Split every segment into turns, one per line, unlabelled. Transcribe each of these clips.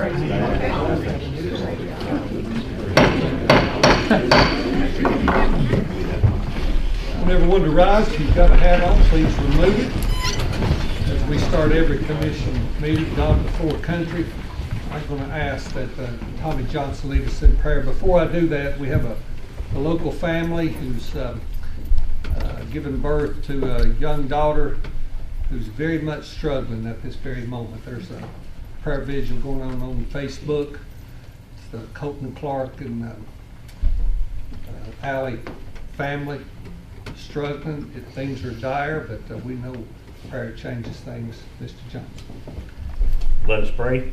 Want everyone to rise. If you've got a hat on, please remove it. As we start every commission meeting, God before country, I'm going to ask that Tommy Johnson lead us in prayer. Before I do that, we have a local family who's given birth to a young daughter who's very much struggling at this very moment. There's a prayer vigil going on Facebook. It's the Colton Clark and Allie family struggling. Things are dire, but we know prayer changes things. Mr. Johnson.
Let us pray.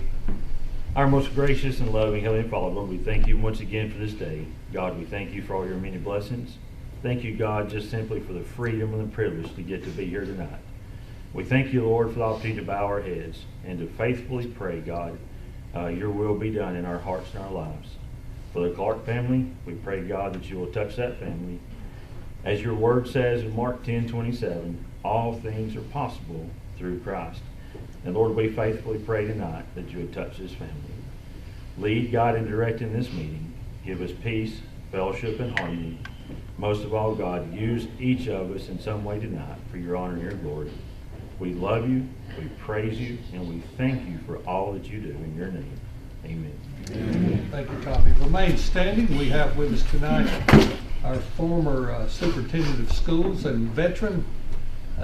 Our most gracious and loving Heavenly Father, we thank you once again for this day. God, we thank you for all your many blessings. Thank you, God, just simply for the freedom and the privilege to get to be here tonight. We thank you, Lord, for the opportunity to bow our heads and to faithfully pray, God, your will be done in our hearts and our lives. For the Clark family, we pray, God, that you will touch that family. As your word says in Mark 10:27, all things are possible through Christ. And Lord, we faithfully pray tonight that you would touch this family. Lead, guide, and direct in this meeting. Give us peace, fellowship, and harmony. Most of all, God, use each of us in some way tonight for your honor and your glory. We love you, we praise you, and we thank you for all that you do in your name. Amen.
Amen. Thank you, Tommy. Remain standing. We have with us tonight our former superintendent of schools and veteran,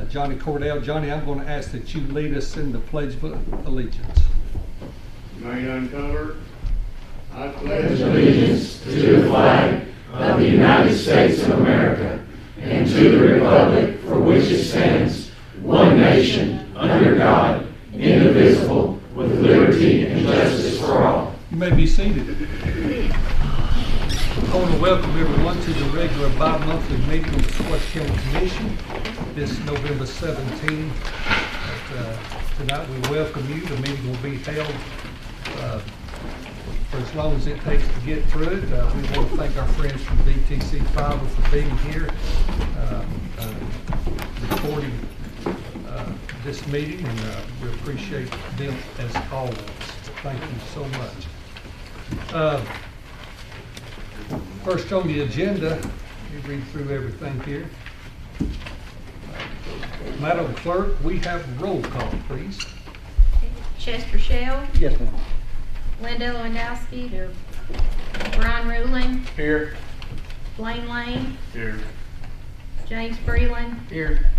Johnny Cordell. Johnny, I'm going to ask that you lead us in the Pledge of Allegiance.
Remain uncovered. I
pledge allegiance to the flag of the United States of America and to the republic for which it stands, one nation, under God, indivisible, with liberty and justice for all.
You may be seated. I want to welcome everyone to the regular bi-monthly meeting of the Squash County Commission. This November 17th. Tonight we welcome you. The meeting will be held for as long as it takes to get through it. We want to thank our friends from BTC Fiber for being here, recording this meeting, and we appreciate them as always. Thank you so much. First on the agenda, you read through everything here. Madam Clerk, we have roll call, please.
Chester Shell.
Yes, ma'am.
Linda Lewandowski. Here. Brian Ruling.
Here.
Blaine Lane.
Here.
James Breland.
Here.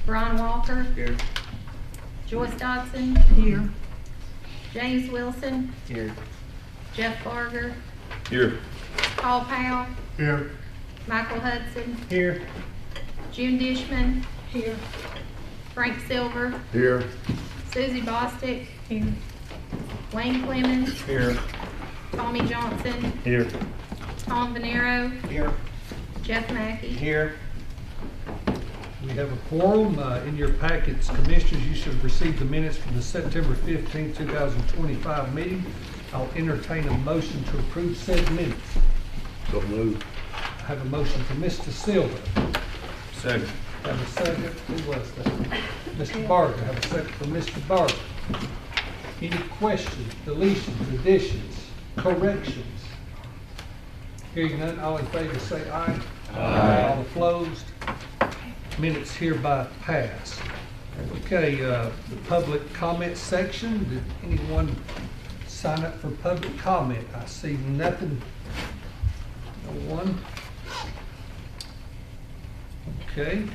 Brian Walker.
Here.
Joyce Dodson. Here. James Wilson.
Here.
Jeff Barger.
Here.
Paul Powell.
Here.
Michael Hudson.
Here.
June Dishman. Here. Frank Silver.
Here.
Susie Bostick. Here. Wayne Clemens.
Here.
Tommy Johnson.
Here.
Tom Venero.
Here.
Jeff Mackey.
Here.
We have a quorum. In your packets, Commissioners, you should have received the minutes from the September 15, 2025 meeting. I'll entertain a motion to approve said minutes.
So moved.
I have a motion from Mr. Silver.
Second.
Have a second. Who was that? Mr. Barger. Have a second from Mr. Barger. Any questions, deletions, additions, corrections? Hearing none, all in favor say aye.
Aye.
All opposed? Minutes hereby pass. Okay, the public comment section. Did anyone sign up for public comment? I see nothing. No one. Okay.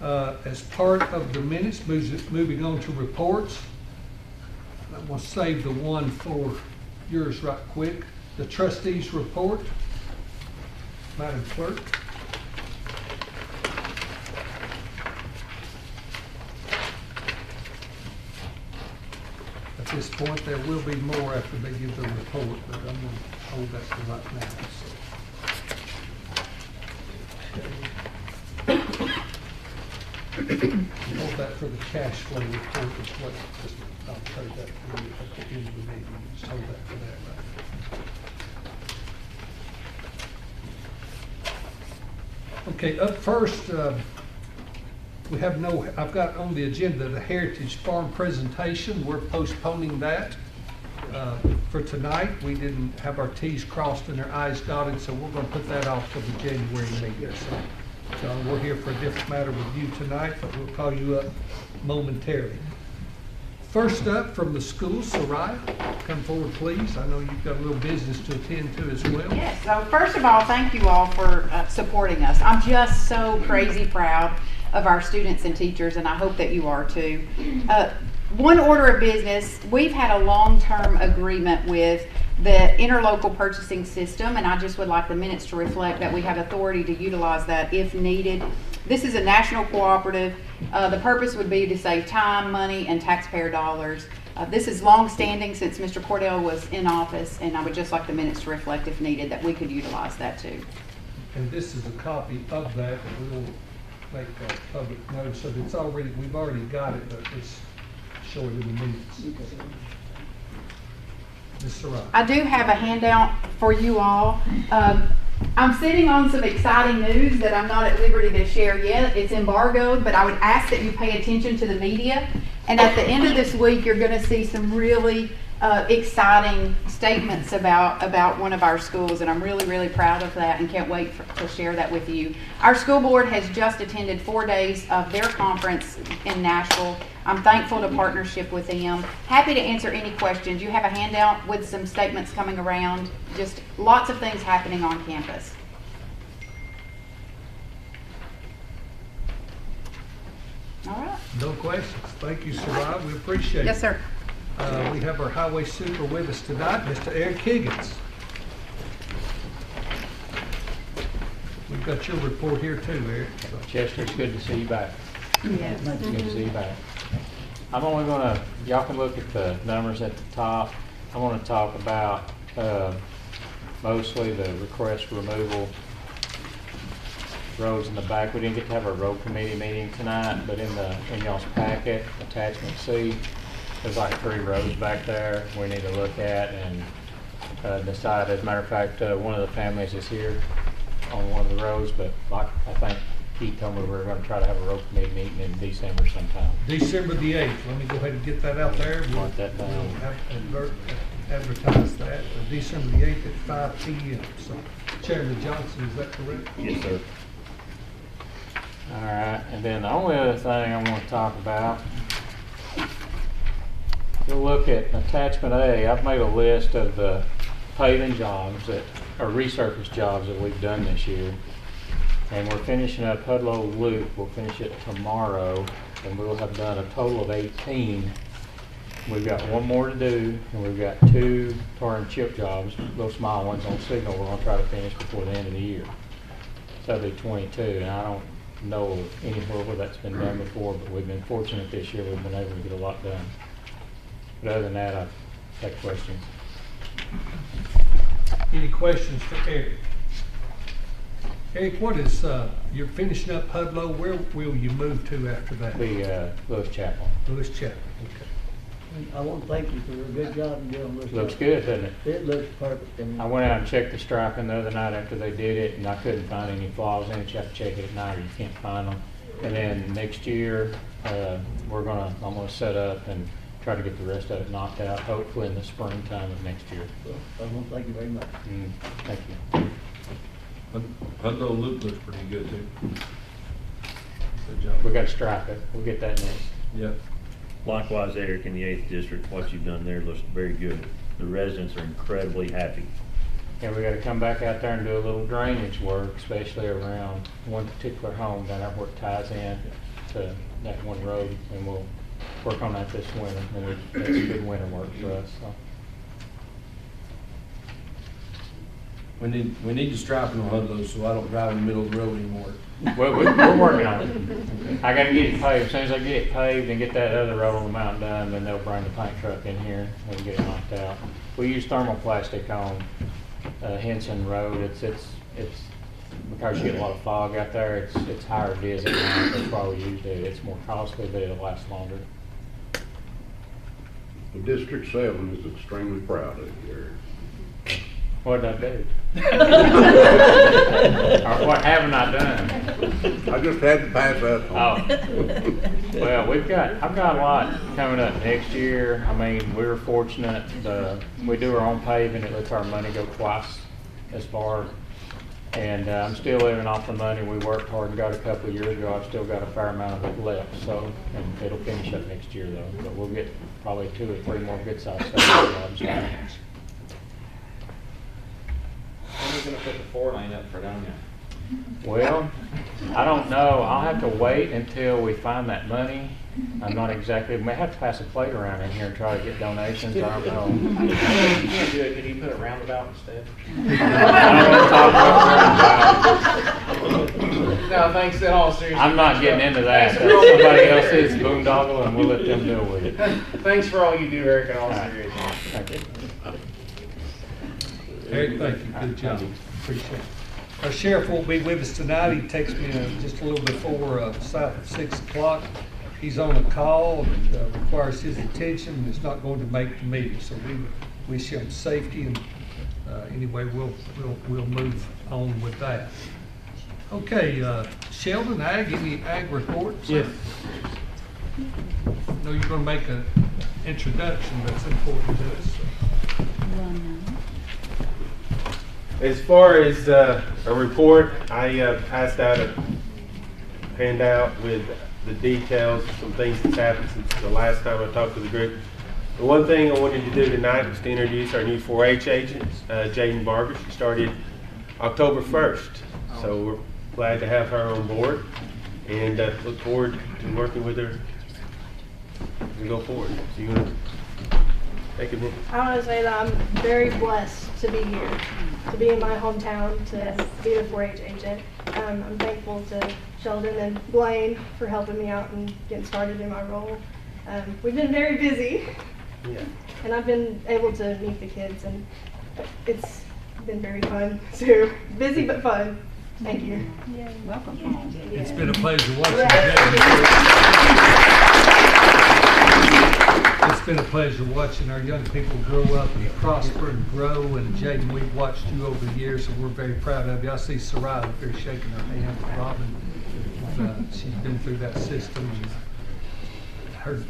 As part of the minutes, moving on to reports. I'm going to save the one for yours right quick. The trustees report. Madam Clerk. At this point, there will be more after they give the report, but I'm going to hold that for right now. Hold that for the cash flow report as well. I'll trade that for you at the end of the meeting. Just hold that for that right now. Okay, up first, I've got on the agenda the Heritage Farm presentation. We're postponing that for tonight. We didn't have our T's crossed and our I's dotted, so we're going to put that off till the January meeting. So we're here for a different matter with you tonight, but we'll call you up momentarily. First up from the school, Soraya, come forward, please. I know you've got a little business to attend to as well.
Yes, so first of all, thank you all for supporting us. I'm just so crazy proud of our students and teachers, and I hope that you are too. One order of business, we've had a long-term agreement with the interlocal purchasing system, and I just would like the minutes to reflect that we have authority to utilize that if needed. This is a national cooperative. The purpose would be to save time, money, and taxpayer dollars. This is long-standing since Mr. Cordell was in office, and I would just like the minutes to reflect, if needed, that we could utilize that too.
And this is a copy of that, and we'll make a public notice of it. It's already, we've already got it, but it's showing in the minutes. Ms. Sarai.
I do have a handout for you all. I'm sitting on some exciting news that I'm not at liberty to share yet. It's embargoed, but I would ask that you pay attention to the media. And at the end of this week, you're going to see some really exciting statements about one of our schools, and I'm really, really proud of that and can't wait to share that with you. Our school board has just attended 4 days of their conference in Nashville. I'm thankful to partnership with them. Happy to answer any questions. You have a handout with some statements coming around. Just lots of things happening on campus. All right.
No questions. Thank you, Sarai. We appreciate it.
Yes, sir.
We have our highway super with us tonight, Mr. Eric Higgins. We've got your report here too, Eric.
Chester, it's good to see you back.
Yes.
It's good to see you back. I'm only gonna, y'all can look at the numbers at the top. I want to talk about mostly the request for removal roads in the back. We didn't get to have a road committee meeting tonight, but in y'all's packet, attachment C, there's like 3 roads back there we need to look at and decide. As a matter of fact, one of the families is here on one of the roads, but like I think Keith told me we were going to try to have a road committee meeting in December sometime.
December the 8th. Let me go ahead and get that out there. We'll
Mark that down.
advertise that for December the 8th at 5 p.m. So, Chairman Johnson, is that correct?
Yes, sir.
All right, and then the only other thing I want to talk about, you'll look at attachment A. I've made a list of the paving jobs that are resurface jobs that we've done this year. And we're finishing up Hudlow Loop. We'll finish it tomorrow, and we'll have done a total of 18. We've got 1 more to do, and we've got 2 tar and chip jobs, those small ones on Signal, we're going to try to finish before the end of the year. So that'll be 22, and I don't know anywhere where that's been done before, but we've been fortunate this year. We've been able to get a lot done. But other than that, I take questions.
Any questions for Eric? Eric, what is, you're finishing up Hudlow. Where will you move to after that?
The Lewis Chapel.
Lewis Chapel. Okay.
I want to thank you for a good job you did on this.
Looks good, doesn't it?
It looks perfect.
I went out and checked the striping the other night after they did it, and I couldn't find any flaws in it. You have to check it at night or you can't find them. And then next year, I'm gonna set up and try to get the rest of it knocked out, hopefully in the springtime of next year.
Well, I want to thank you very much.
Thank you.
Hudlow Loop looks pretty good too. Good job.
We got to stripe it. We'll get that next.
Yep.
Likewise, Eric, in the 8th District, what you've done there looks very good. The residents are incredibly happy.
And we got to come back out there and do a little drainage work, especially around one particular home down there where it ties in to that one road, and we'll work on that this winter. And that's good winter work for us. So.
We need to stripe on Hudlow so I don't drive in the middle of the road anymore.
Well, we're working on it. I got to get it paved. As soon as I get it paved and get that other road on the mountain done, then they'll bring the paint truck in here and get it knocked out. We use thermoplastic on Henson Road. It's because you get a lot of fog out there. It's higher vis at night. That's why we used it. It's more costly, but it'll last longer.
Well, District 7 is extremely proud of you, Eric.
What did I do? Or what haven't I done?
I just had to pass that on.
Well, I've got a lot coming up next year. I mean, we were fortunate, we do our own paving, it lets our money go twice as far. And I'm still living off the money we worked hard and got a couple of years ago. I've still got a fair amount of it left, so, and it'll finish up next year though. But we'll get probably 2 or 3 more good-sized jobs.
When are you gonna put the 4-lane up for Donia?
Well, I don't know. I'll have to wait until we find that money. I'm not exactly, we may have to pass a plate around in here and try to get donations. I don't know.
You can't do it, can you put a roundabout instead? No, thanks in all seriousness.
I'm not getting into that. That's somebody else's boondoggle and we'll let them deal with it.
Thanks for all you do, Eric, in all
All right.
seriousness.
Thank you.
Eric, thank you, good job, appreciate it. Our sheriff won't be with us tonight, he texted me just a little before south of 6 o'clock. He's on a call that requires his attention and is not going to make the meeting, so we wish him safety, and anyway, we'll move on with that. Okay, Sheldon, any ag reports?
Yes.
I know you're going to make an introduction that's important to us.
As far as a report, I passed out a handout with the details of some things that's happened since the last time I talked to the group. The one thing I wanted to do tonight was to introduce our new 4-H agent, Jaden Barber. She started October 1st, so we're glad to have her on board and look forward to working with her as we go forward. So you want to take a minute?
I want to say that I'm very blessed to be here, to be in my hometown, to be the 4-H agent. I'm thankful to Sheldon and Blaine for helping me out and getting started in my role. We've been very busy, and I've been able to meet the kids, and it's been very fun too. Busy but fun. Thank you.
Welcome.
It's been a pleasure watching you. It's been a pleasure watching our young people grow up and prosper and grow. And Jaden, we've watched you over the years, and we're very proud of you. I see Sarai up there shaking her hand. Robin, she's been through that system. And her,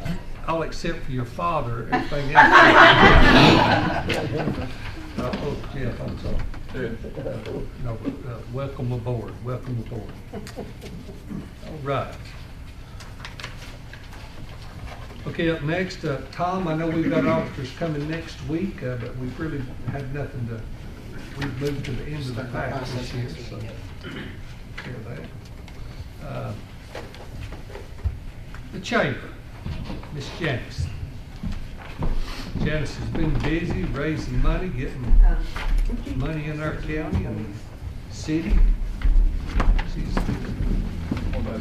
all except for your father, everything else. Oh, Jeff, I'm sorry. No, welcome aboard. Welcome aboard. All right. Okay, up next, Tom, I know we've got officers coming next week, but we've really had nothing to, we've moved to the end of the pack this year, so care of that. The chamber, Miss Janice. Janice has been busy raising money, getting money in our county and city. She's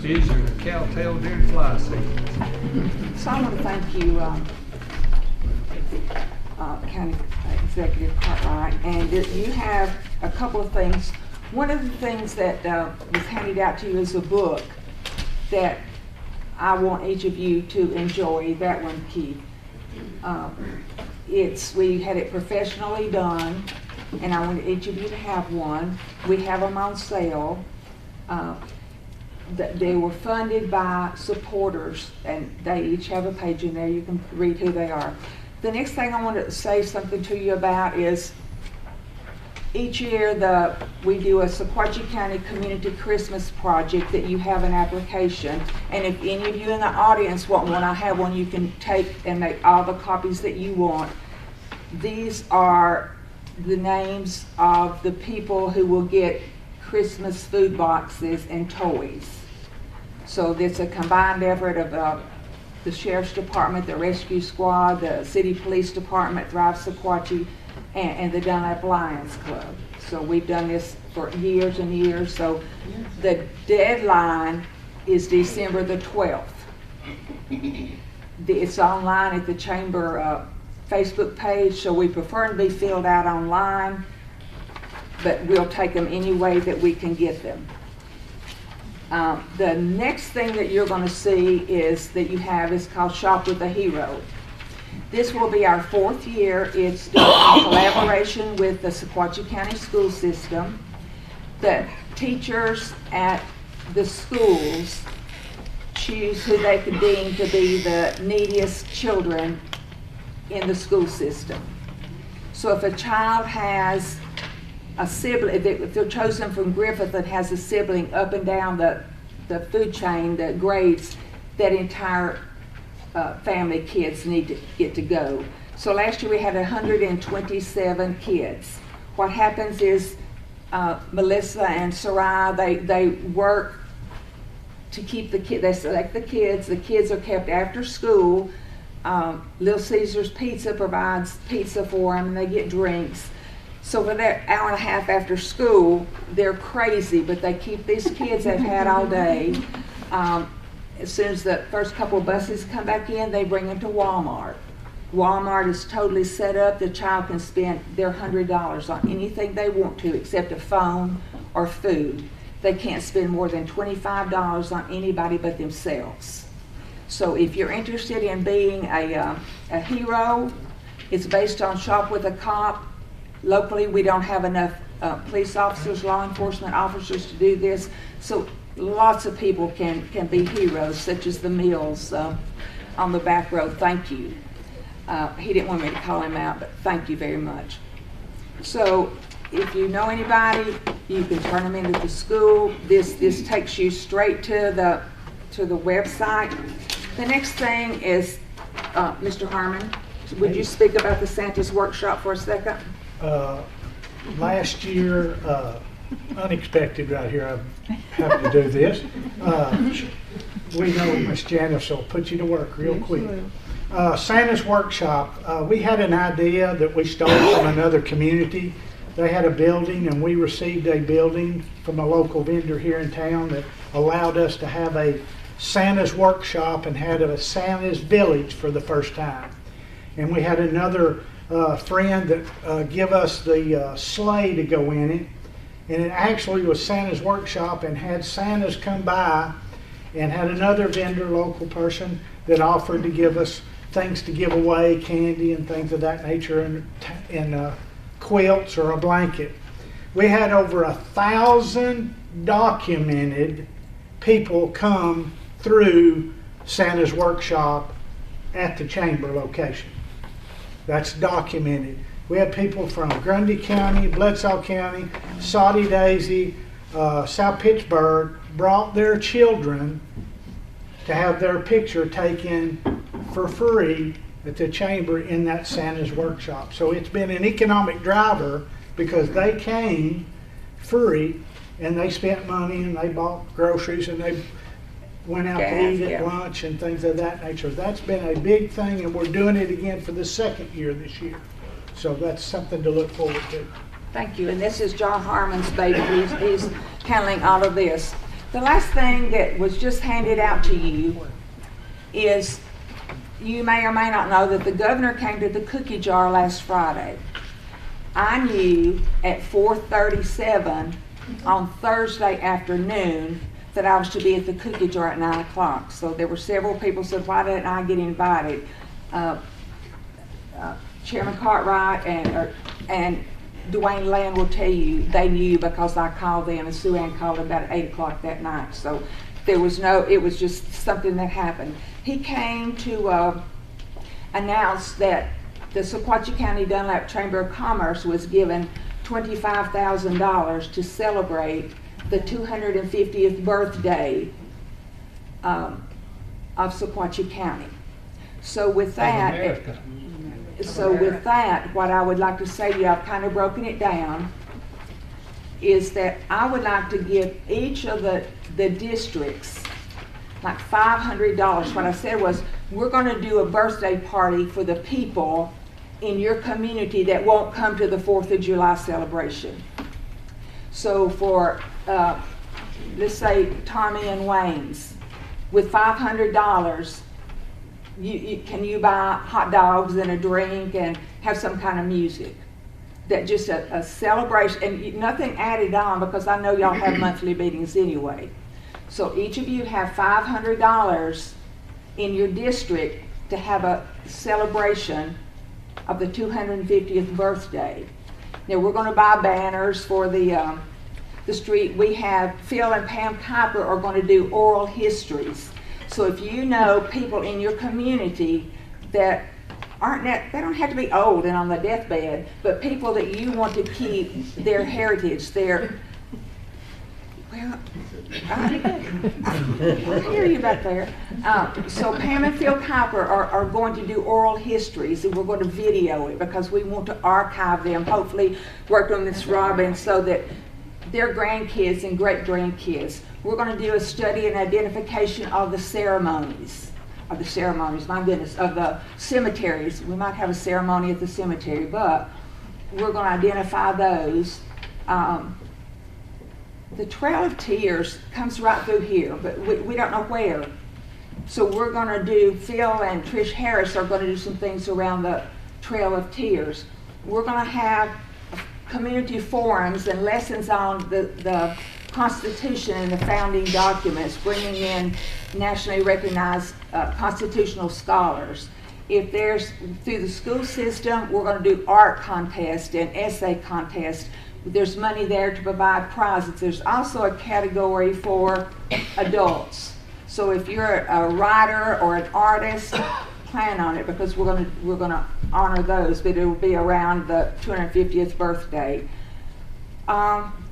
busier than a cowtail during fly season.
So I want to thank you, County Executive Cartwright, and you have a couple of things. One of the things that was handed out to you is a book that I want each of you to enjoy. That one, Keith. We had it professionally done, and I want each of you to have one. We have them on sale. They were funded by supporters, and they each have a page in there. You can read who they are. The next thing I want to say something to you about is each year we do a Sequatchie County Community Christmas Project that you have an application, and if any of you in the audience want one, I have one you can take and make all the copies that you want. These are the names of the people who will get Christmas food boxes and toys. So it's a combined effort of the Sheriff's Department, the Rescue Squad, the City Police Department, Thrive Sequatchie, and the Dunlap Lions Club. So we've done this for years and years. So the deadline is December the 12th. It's online at the Chamber Facebook page, so we prefer to be filled out online, but we'll take them any way that we can get them. The next thing that you're going to see is called Shop with a Hero. This will be our 4th year. It's done in collaboration with the Sequatchie County School System. The teachers at the schools choose who they can deem to be the neediest children in the school system. So if a child has a sibling, if they're chosen from Griffith that has a sibling up and down the food chain, the grades, that entire family kids need to get to go. So last year we had 127 kids. What happens is Melissa and Sarai, they work to keep the kids, they select the kids are kept after school. Little Caesar's Pizza provides pizza for them and they get drinks. So for that hour and a half after school, they're crazy, but they keep these kids they've had all day. As soon as the first couple of buses come back in, they bring them to Walmart. Walmart is totally set up. The child can spend their $100 on anything they want to except a phone or food. They can't spend more than $25 on anybody but themselves. So if you're interested in being a hero, it's based on Shop with a Cop. Locally, we don't have enough police officers, law enforcement officers to do this. So lots of people can be heroes, such as the Mills on the back road. Thank you. He didn't want me to call him out, but thank you very much. So if you know anybody, you can turn them into the school. This takes you straight to the website. The next thing is, Mr. Harmon, would you speak about the Santa's workshop for a second?
Last year, unexpected right here, I'm happy to do this. We know Miss Janice will put you to work real quick. Santa's workshop, we had an idea that we stole from another community. They had a building and we received a building from a local vendor here in town that allowed us to have a Santa's workshop and had a Santa's village for the first time. And we had another friend that give us the sleigh to go in it. And it actually was Santa's workshop and had Santas come by and had another vendor, local person, that offered to give us things to give away, candy and things of that nature, and quilts or a blanket. We had over 1,000 documented people come through Santa's workshop at the chamber location. That's documented. We had people from Grundy County, Bledsoe County, Soddy Daisy, South Pittsburgh brought their children to have their picture taken for free at the chamber in that Santa's workshop. So it's been an economic driver because they came free and they spent money and they bought groceries and they went out to eat at lunch and things of that nature. That's been a big thing, and we're doing it again for the second year this year. So that's something to look forward to.
Thank you. And this is John Harmon's baby. He's handling all of this. The last thing that was just handed out to you is, you may or may not know that the governor came to the cookie jar last Friday. I knew at 4:37 on Thursday afternoon that I was to be at the cookie jar at 9 o'clock. So there were several people said, why didn't I get invited? Chairman Cartwright and Dwayne Land will tell you they knew because I called them and Sue Ann called about 8 o'clock that night. So there was it was just something that happened. He came to announce that the Sequatchie County Dunlap Chamber of Commerce was given $25,000 to celebrate the 250th birthday of Sequatchie County. So with that, what I would like to say to you, I've kind of broken it down, is that I would like to give each of the districts like $500. What I said was, we're going to do a birthday party for the people in your community that won't come to the 4th of July celebration. So for, let's say, Tommy and Wayne's, with $500, can you buy hot dogs and a drink and have some kind of music? That just a celebration, and nothing added on, because I know y'all have monthly meetings anyway. So each of you have $500 in your district to have a celebration of the 250th birthday. Now we're going to buy banners for the the street, we have Phil and Pam Kuiper are going to do oral histories. So if you know people in your community that they don't have to be old and on the deathbed, but people that you want to keep their heritage, well, I hear you back there. So Pam and Phil Kuiper are going to do oral histories, and we're going to video it because we want to archive them, hopefully work on this, Robin, so that their grandkids and great-grandkids. We're going to do a study and identification of the ceremonies, my goodness, of the cemeteries. We might have a ceremony at the cemetery, but we're going to identify those. The Trail of Tears comes right through here, but we don't know where. So we're going to do, Phil and Trish Harris are going to do some things around the Trail of Tears. We're going to have community forums and lessons on the Constitution and the founding documents, bringing in nationally recognized constitutional scholars. If there's, through the school system, we're going to do art contests and essay contests. There's money there to provide prizes. There's also a category for adults. So if you're a writer or an artist, plan on it because we're going to honor those, but it will be around the 250th birthday.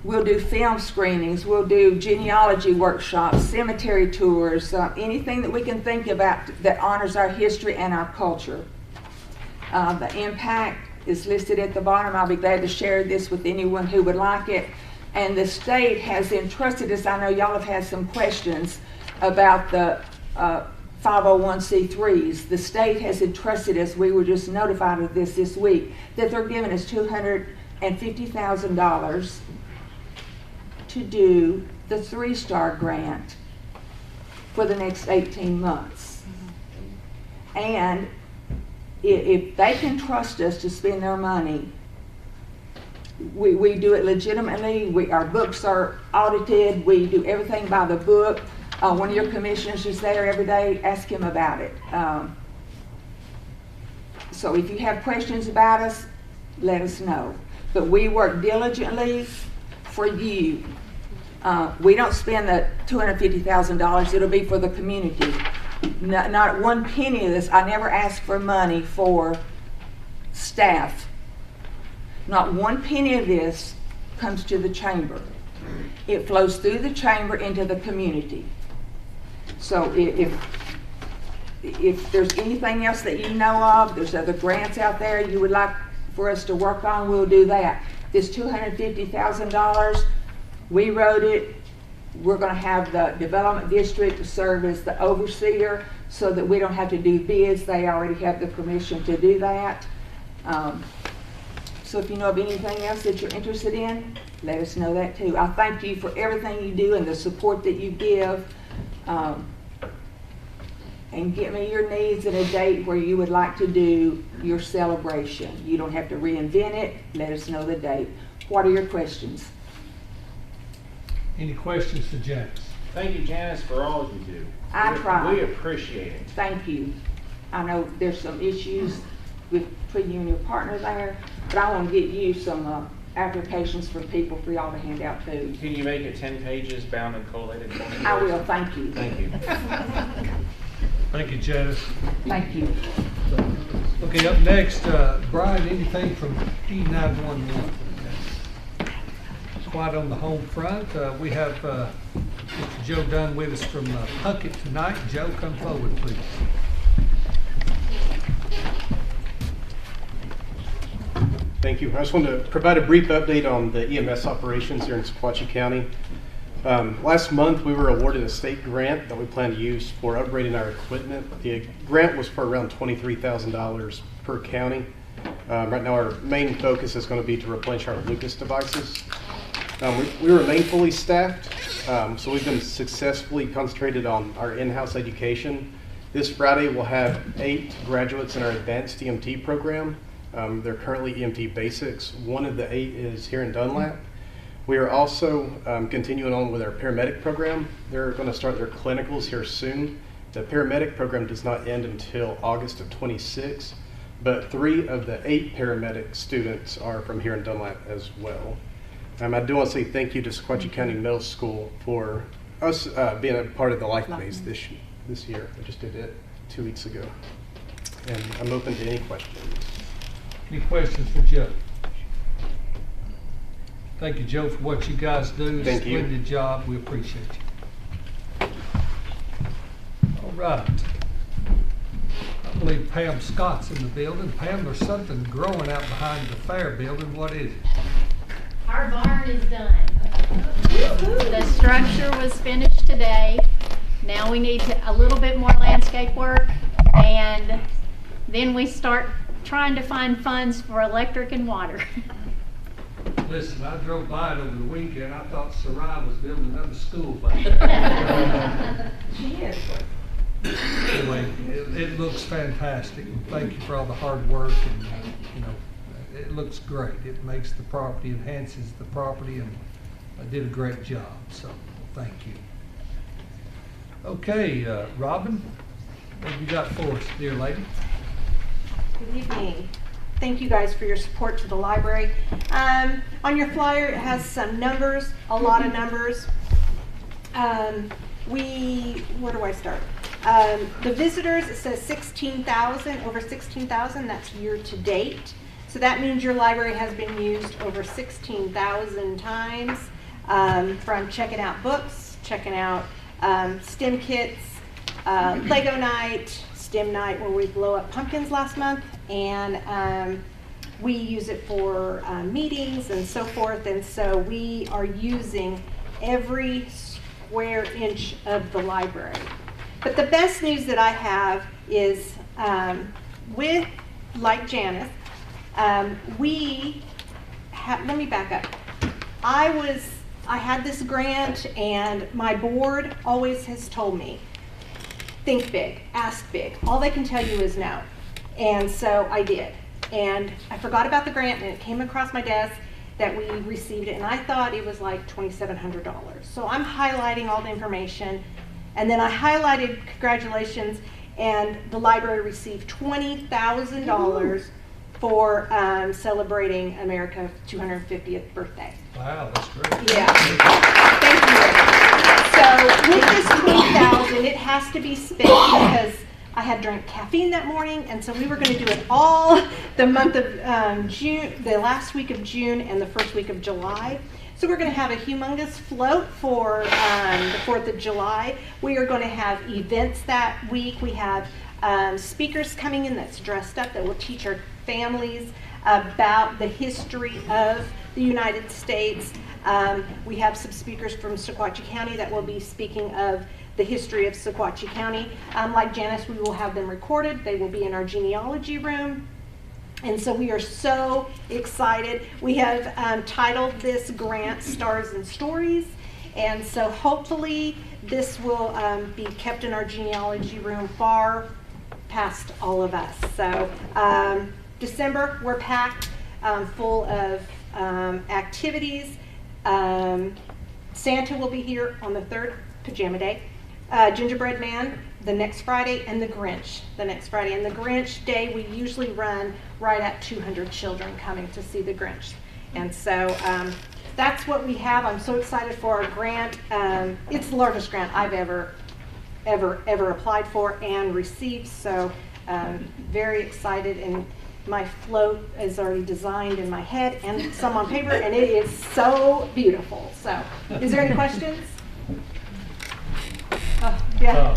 We'll do film screenings. We'll do genealogy workshops, cemetery tours, anything that we can think about that honors our history and our culture. The impact is listed at the bottom. I'll be glad to share this with anyone who would like it. And the state has entrusted us, I know y'all have had some questions about the 501c3s. The state has entrusted us, we were just notified of this week, that they're giving us $250,000 to do the 3-star grant for the next 18 months. And if they can trust us to spend their money, we do it legitimately. Our books are audited. We do everything by the book. One of your commissioners is there every day. Ask him about it. So if you have questions about us, let us know. But we work diligently for you. We don't spend the $250,000. It'll be for the community. Not one penny of this. I never ask for money for staff. Not one penny of this comes to the chamber. It flows through the chamber into the community. So if there's anything else that you know of, there's other grants out there you would like for us to work on, we'll do that. This $250,000, we wrote it. We're going to have the development district serve as the overseer so that we don't have to do bids. They already have the permission to do that. So if you know of anything else that you're interested in, let us know that too. I thank you for everything you do and the support that you give. And get me your needs and a date where you would like to do your celebration. You don't have to reinvent it. Let us know the date. What are your questions?
Any questions for Janice?
Thank you, Janice, for all you do.
I try.
We appreciate it.
Thank you. I know there's some issues between you and your partner there, but I want to get you some applications for people for y'all to hand out too.
Can you make it 10 pages bound and collated for me?
I will. Thank you.
Thank you.
Thank you, Janice.
Thank you.
Okay, up next, Brian, anything from E911? It's quiet on the home front. We have Mr. Joe Dunn with us from Puckett tonight. Joe, come forward, please.
Thank you. I just wanted to provide a brief update on the EMS operations here in Sequatchie County. Last month, we were awarded a state grant that we plan to use for upgrading our equipment. The grant was for around $23,000 per county. Right now, our main focus is going to be to replenish our Lucas devices. We remain fully staffed, so we've been successfully concentrated on our in-house education. This Friday, we'll have 8 graduates in our advanced EMT program. They're currently EMT basics. One of the 8 is here in Dunlap. We are also continuing on with our paramedic program. They're going to start their clinicals here soon. The paramedic program does not end until August of 26, but 3 of the 8 paramedic students are from here in Dunlap as well. I do want to say thank you to Sequatchie County Middle School for us being a part of the Life Maze this year. I just did it 2 weeks ago. And I'm open to any questions.
Any questions for Joe? Thank you, Joe, for what you guys do.
Thank you.
Splendid job. We appreciate you. All right. I believe Pam Scott's in the building. Pam, there's something growing out behind the fair building. What is it?
Our barn is done. The structure was finished today. Now we need a little bit more landscape work, and then we start trying to find funds for electric and water.
Listen, I drove by it over the weekend. I thought Sarai was building another school back there.
She is.
Anyway, it looks fantastic. Thank you for all the hard work, and you know, it looks great. It makes the property, enhances the property, and I did a great job. So, thank you. Okay, Robin, what have you got for us, dear lady?
Good evening. Thank you guys for your support to the library. On your flyer, it has some numbers, a lot of numbers. Where do I start? The visitors, it says 16,000, over 16,000, that's year to date. So that means your library has been used over 16,000 times, from checking out books, checking out STEM kits, Lego night, STEM night where we blow up pumpkins last month, and we use it for meetings and so forth, and so we are using every square inch of the library. But the best news that I have is with, like Janice, let me back up. I had this grant, and my board always has told me, think big, ask big. All they can tell you is no. And so I did. And I forgot about the grant, and it came across my desk that we received it, and I thought it was like $2,700. So I'm highlighting all the information, and then I highlighted congratulations, and the library received $20,000 for celebrating America's 250th birthday.
Wow, that's great.
Yeah. Thank you. So with this $20,000, it has to be spent because I had drank caffeine that morning, and so we were going to do it all the month of June, the last week of June and the first week of July. So we're going to have a humongous float for the 4th of July. We are going to have events that week. We have speakers coming in that's dressed up that will teach our families about the history of the United States. We have some speakers from Sequatchie County that will be speaking of the history of Sequatchie County. Like Janice, we will have them recorded. They will be in our genealogy room. And so we are so excited. We have titled this grant Stars and Stories. And so hopefully this will be kept in our genealogy room far past all of us. So December, we're packed full of activities. Santa will be here on the 3rd, Pajama Day. Gingerbread Man the next Friday, and the Grinch the next Friday. And the Grinch Day, we usually run right at 200 children coming to see the Grinch. And so that's what we have. I'm so excited for our grant. It's the largest grant I've ever applied for and received. So very excited, and my float is already designed in my head and some on paper, and it is so beautiful. So is there any questions? Yeah.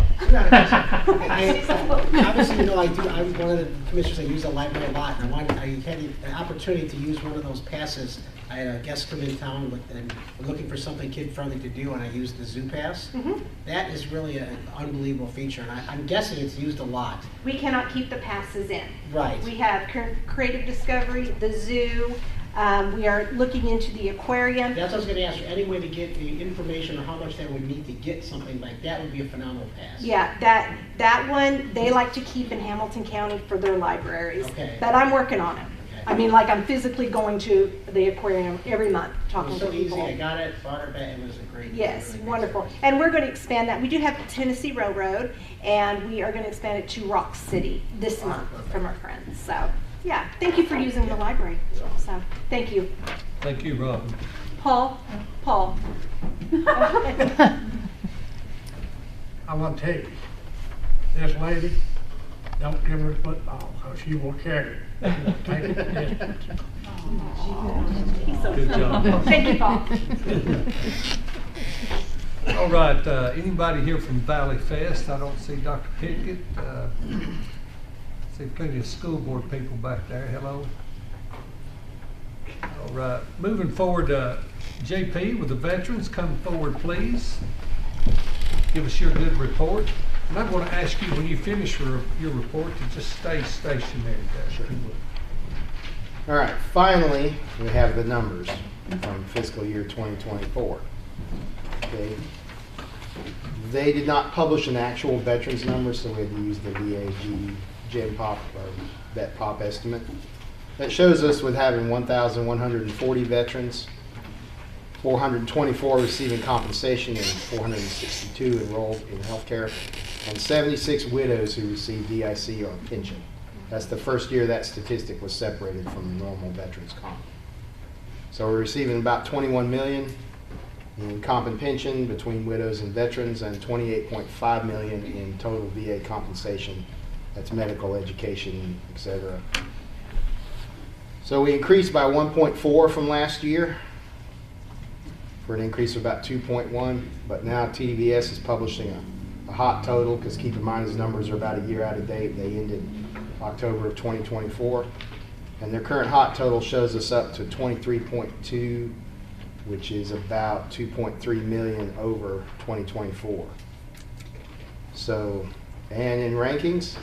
Obviously, you know, I'm one of the commissioners that use the library a lot, and I had the opportunity to use one of those passes. I had a guest come in town and looking for something kid-friendly to do, and I used the Zoo Pass. Mm-hmm. That is really an unbelievable feature, and I'm guessing it's used a lot.
We cannot keep the passes in.
Right.
We have Creative Discovery, the zoo. We are looking into the aquarium.
That's what I was going to ask you. Any way to get the information on how much that would need to get something like that would be a phenomenal pass.
Yeah, that one they like to keep in Hamilton County for their libraries.
Okay.
But I'm working on it. Okay. I mean, like, I'm physically going to the aquarium every month talking to people.
It was so easy. I got it, bought it back. It was a great.
Yes,
really
wonderful. And we're going to expand that. We do have Tennessee Railroad, and we are going to expand it to Rock City this month from our friends. So. Yeah, thank you for using the library. So, thank you.
Thank you, Robin.
Paul.
I want to tell you, this lady, don't give her a football, or she will carry it. Take it to distance.
Good job.
Thank you, Paul.
All right, anybody here from Valley Fest? I don't see Dr. Pickett. See plenty of school board people back there. Hello. All right, moving forward, JP with the veterans, come forward, please. Give us your good report. And I'm going to ask you, when you finish your report, to just stay stationary there. Sure.
All right, finally, we have the numbers from fiscal year 2024. Okay. They did not publish an actual veterans number, so we had to use the VAG Gen Pop or Vet Pop estimate. That shows us with having 1,140 veterans, 424 receiving compensation, and 462 enrolled in healthcare, and 76 widows who receive DIC or pension. That's the first year that statistic was separated from normal veterans comp. So we're receiving about 21 million in comp and pension between widows and veterans, and 28.5 million in total VA compensation. That's medical, education, etc. So we increased by 1.4 from last year for an increase of about 2.1, but now TDVS is publishing a hot total, because keep in mind his numbers are about a year out of date. They ended October of 2024, and their current hot total shows us up to 23.2, which is about 2.3 million over 2024. So, and in rankings,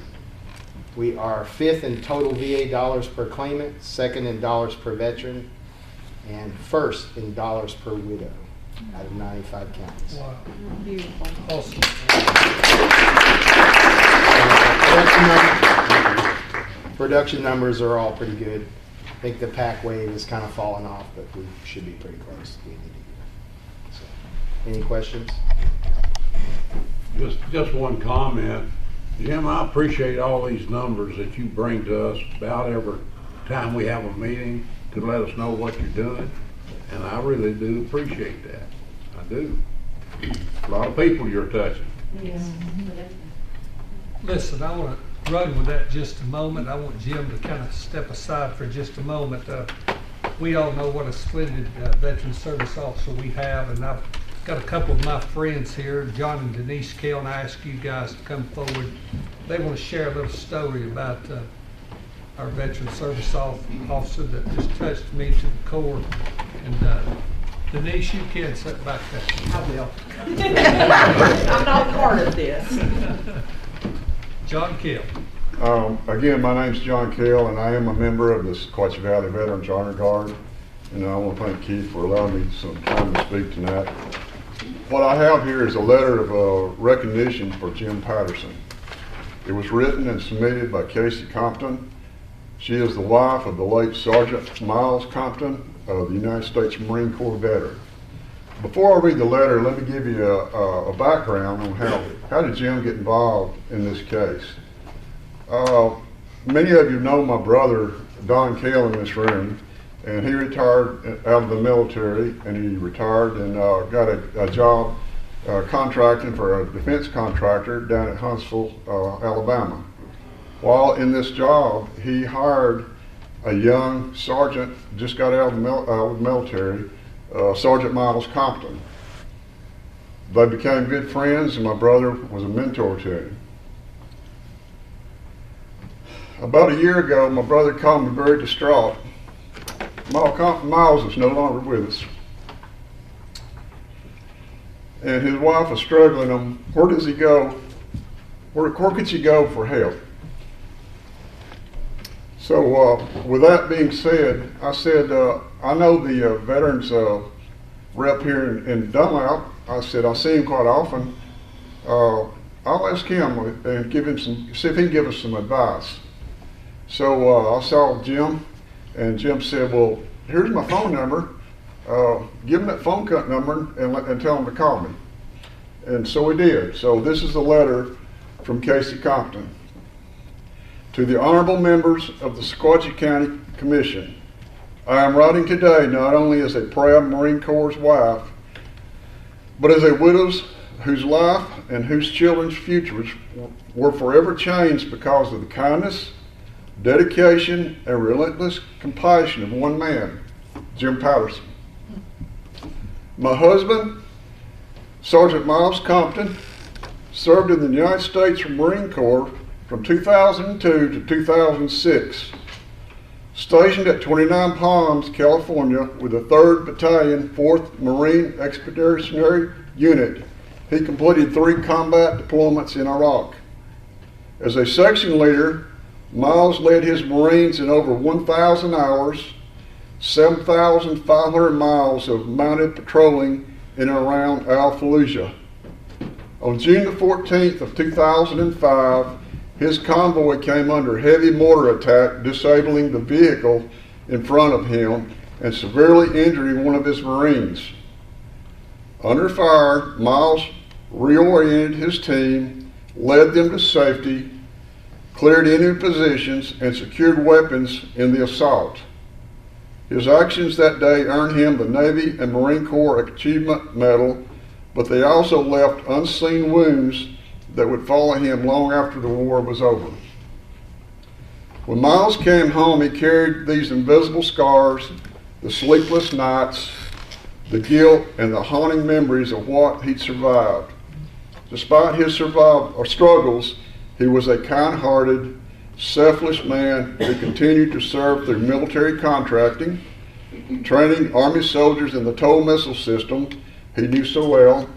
we are 5th in total VA dollars per claimant, 2nd in dollars per veteran, and 1st in dollars per widow out of 95 counties.
Wow.
Beautiful.
Awesome.
Production numbers are all pretty good. I think the pack wave is kind of falling off, but we should be pretty close. So, any questions?
Just one comment. Jim, I appreciate all these numbers that you bring to us about every time we have a meeting to let us know what you're doing. And I really do appreciate that. I do. A lot of people you're touching.
Yes.
Listen, I want to run with that just a moment. I want Jim to kind of step aside for just a moment. We all know what a splendid veteran service officer we have, and I've got a couple of my friends here, John and Denise Kell, and I ask you guys to come forward. They want to share a little story about our veteran service officer that just touched me to the core. And Denise, you can sit back there.
I will. I'm not part of this.
John Kell.
Again, my name's John Kell, and I am a member of the Sequatchie Valley Veterans Honor Guard. And I want to thank Keith for allowing me some time to speak tonight. What I have here is a letter of recognition for Jim Patterson. It was written and submitted by Casey Compton. She is the wife of the late Sergeant Miles Compton of the United States Marine Corps veteran. Before I read the letter, let me give you a background on how did Jim get involved in this case. Many of you know my brother, Don Kell, in this room. And he retired out of the military, and he retired and got a job contracting for a defense contractor down at Huntsville, Alabama. While in this job, he hired a young sergeant, just got out of the military, Sergeant Miles Compton. They became good friends, and my brother was a mentor to him. About a year ago, my brother called me very distraught. Miles is no longer with us. And his wife was struggling him. Where does he go? Where could she go for help? So with that being said, I said, I know the veterans rep here in Dunlap. I said, I see him quite often. I'll ask him and give him see if he can give us some advice. So I saw Jim. And Jim said, well, here's my phone number. Give him that phone number and tell him to call me. And so we did. So this is a letter from Casey Compton. To the honorable members of the Sequatchie County Commission, I am writing today not only as a proud Marine Corps wife, but as a widow whose life and whose children's futures were forever changed because of the kindness, dedication, and relentless compassion of one man, Jim Patterson. My husband, Sergeant Miles Compton, served in the United States Marine Corps from 2002 to 2006. Stationed at 29 Palms, California with the 3rd Battalion, 4th Marine Expeditionary Unit, he completed 3 combat deployments in Iraq. As a section leader, Miles led his Marines in over 1,000 hours, 7,500 miles of mounted patrolling in and around Al-Fallujah. On June the 14th of 2005, his convoy came under heavy mortar attack, disabling the vehicle in front of him and severely injuring one of his Marines. Under fire, Miles reoriented his team, led them to safety, cleared enemy positions, and secured weapons in the assault. His actions that day earned him the Navy and Marine Corps Achievement Medal, but they also left unseen wounds that would follow him long after the war was over. When Miles came home, he carried these invisible scars, the sleepless nights, the guilt, and the haunting memories of what he'd survived. Despite his struggles, he was a kind-hearted, selfless man who continued to serve through military contracting, training Army soldiers in the TOW missile system he knew so well,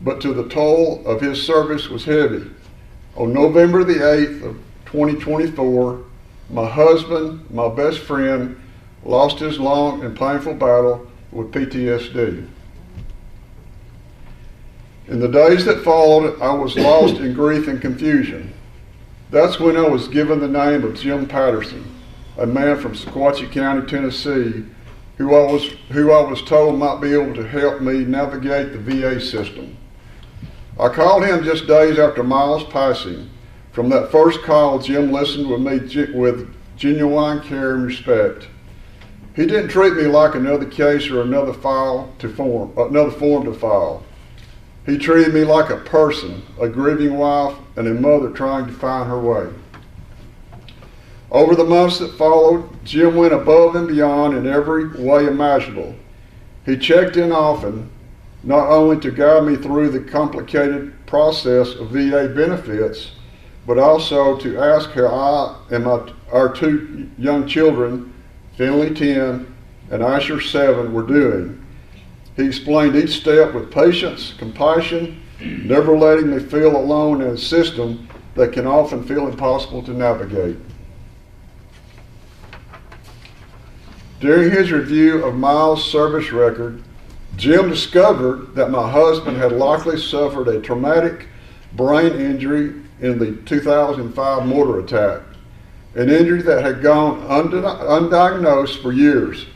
but to the toll of his service was heavy. On November the 8th of 2024, my husband, my best friend, lost his long and painful battle with PTSD. In the days that followed, I was lost in grief and confusion. That's when I was given the name of Jim Patterson, a man from Sequatchie County, Tennessee, who I was told might be able to help me navigate the VA system. I called him just days after Miles' passing. From that first call, Jim listened with me with genuine care and respect. He didn't treat me like another case or another form to file. He treated me like a person, a grieving wife, and a mother trying to find her way. Over the months that followed, Jim went above and beyond in every way imaginable. He checked in often, not only to guide me through the complicated process of VA benefits, but also to ask how I and our 2 young children, Finley 10 and Asher 7, were doing. He explained each step with patience, compassion, never letting me feel alone in a system that can often feel impossible to navigate. During his review of Miles' service record, Jim discovered that my husband had likely suffered a traumatic brain injury in the 2005 mortar attack, an injury that had gone undiagnosed for years.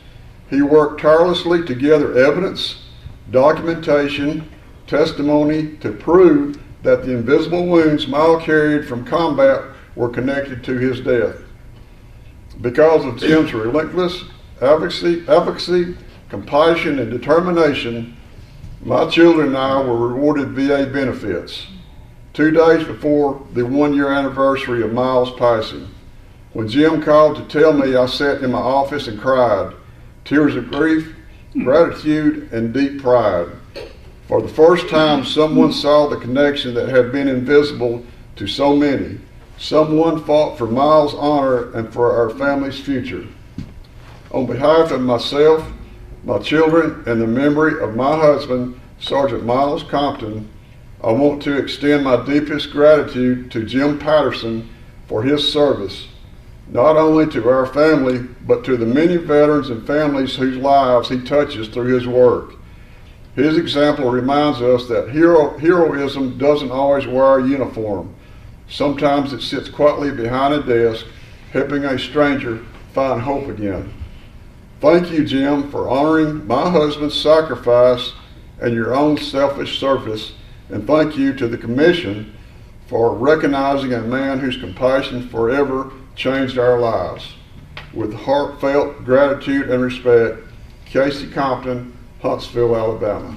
He worked tirelessly to gather evidence, documentation, testimony to prove that the invisible wounds Miles carried from combat were connected to his death. Because of Jim's relentless advocacy, compassion, and determination, my children and I were rewarded VA benefits 2 days before the 1-year anniversary of Miles' passing. When Jim called to tell me, I sat in my office and cried, tears of grief, gratitude, and deep pride. For the first time, someone saw the connection that had been invisible to so many. Someone fought for Miles' honor and for our family's future. On behalf of myself, my children, and the memory of my husband, Sergeant Miles Compton, I want to extend my deepest gratitude to Jim Patterson for his service, not only to our family, but to the many veterans and families whose lives he touches through his work. His example reminds us that heroism doesn't always wear a uniform. Sometimes it sits quietly behind a desk, helping a stranger find hope again. Thank you, Jim, for honoring my husband's sacrifice and your own selfish service, and thank you to the Commission for recognizing a man whose compassion forever changed our lives. With heartfelt gratitude and respect, Casey Compton, Huntsville, Alabama.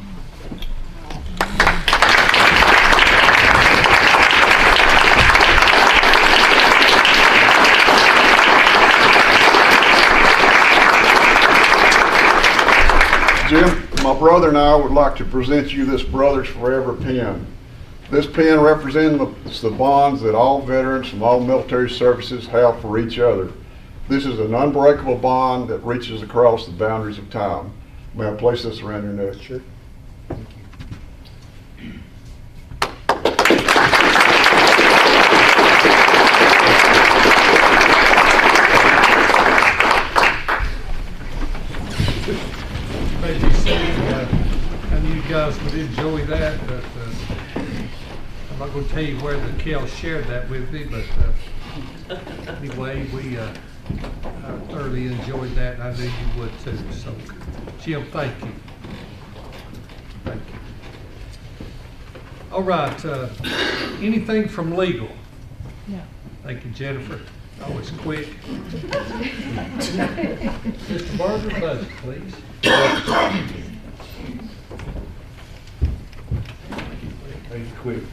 Jim, my brother and I would like to present you this Brothers Forever pin. This pin represents the bonds that all veterans from all military services have for each other. This is an unbreakable bond that reaches across the boundaries of time. May I place this around your neck? Sure.
I knew you guys would enjoy that, but I'm not going to tell you where the Kel shared that with me, but anyway, we thoroughly enjoyed that, and I knew you would too. So, Jim, thank you. Thank you. All right, anything from legal?
No.
Thank you, Jennifer. Always quick. Mr. Barger, budget, please.
Make it quick.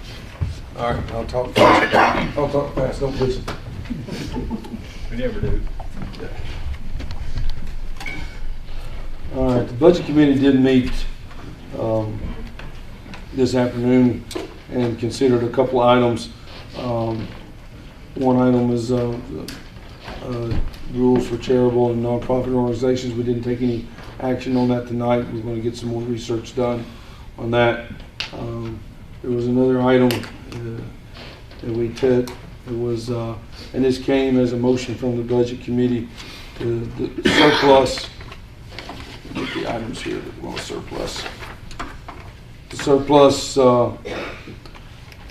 All right, I'll talk fast. I'll talk fast, don't listen. We never do.
All right, the Budget Committee did meet this afternoon and considered a couple items. One item is rules for charitable and nonprofit organizations. We didn't take any action on that tonight. We're going to get some more research done on that. There was another item that we took. It was, and this came as a motion from the Budget Committee, to the surplus. Get the items here that want surplus. The surplus,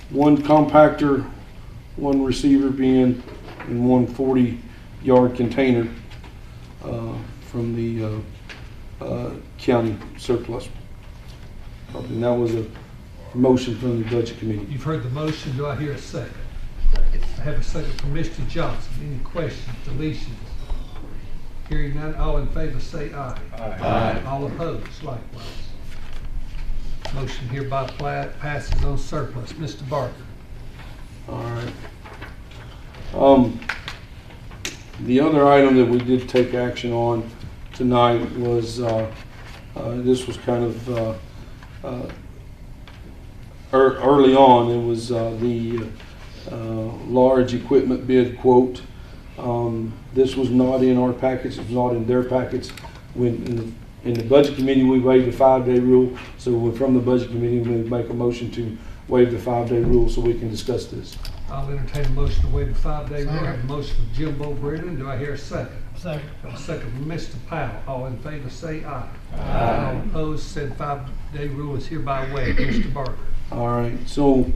one compactor, one receiver bin, and one 40-yard container from the county surplus. And that was a motion from the Budget Committee.
You've heard the motion. Do I hear a second? I have a second from Mr. Johnson. Any questions, deletions? Hearing none, all in favor say aye.
Aye.
All opposed, likewise. Motion hereby passes on surplus. Mr. Barker.
All right. The other item that we did take action on tonight was, this was kind of early on. It was the large equipment bid quote. This was not in our package. It was not in their package. When in the Budget Committee, we waived the 5-day rule. So from the Budget Committee, we make a motion to waive the 5-day rule so we can discuss this.
I'll entertain a motion to waive the 5-day rule. I have a motion from Jim Brennan. Do I hear a second?
Second.
A second from Mr. Powell. All in favor say aye.
Aye.
All opposed, said 5-day rule is hereby waived. Mr. Barker.
All right. So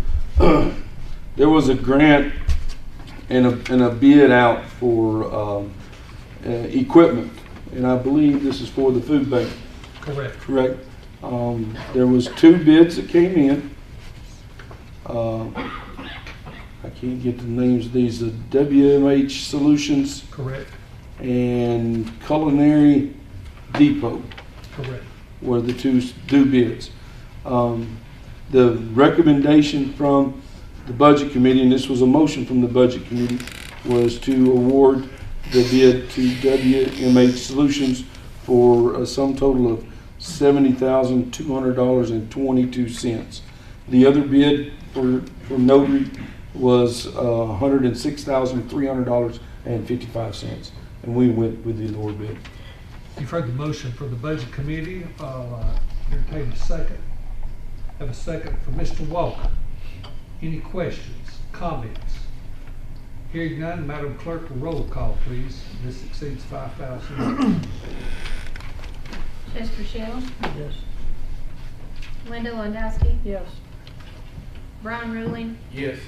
there was a grant and a bid out for equipment, and I believe this is for the food bank.
Correct.
Correct. There was 2 bids that came in. I can't get the names of these. WMH Solutions.
Correct.
And Culinary Depot.
Correct.
Were the two bids. The recommendation from the Budget Committee, and this was a motion from the Budget Committee, was to award the bid to WMH Solutions for a sum total of $70,200.22. The other bid for Notary was $106,300.55, and we went with the lower bid.
You've heard the motion for the Budget Committee. I'll entertain a second. Have a second for Mr. Walker. Any questions, comments? Hearing none, Madam Clerk, a roll call, please. This exceeds 5,000.
Chester Shell,
Yes.
Linda Landowski,
Yes.
Brian Ruling,
Yes.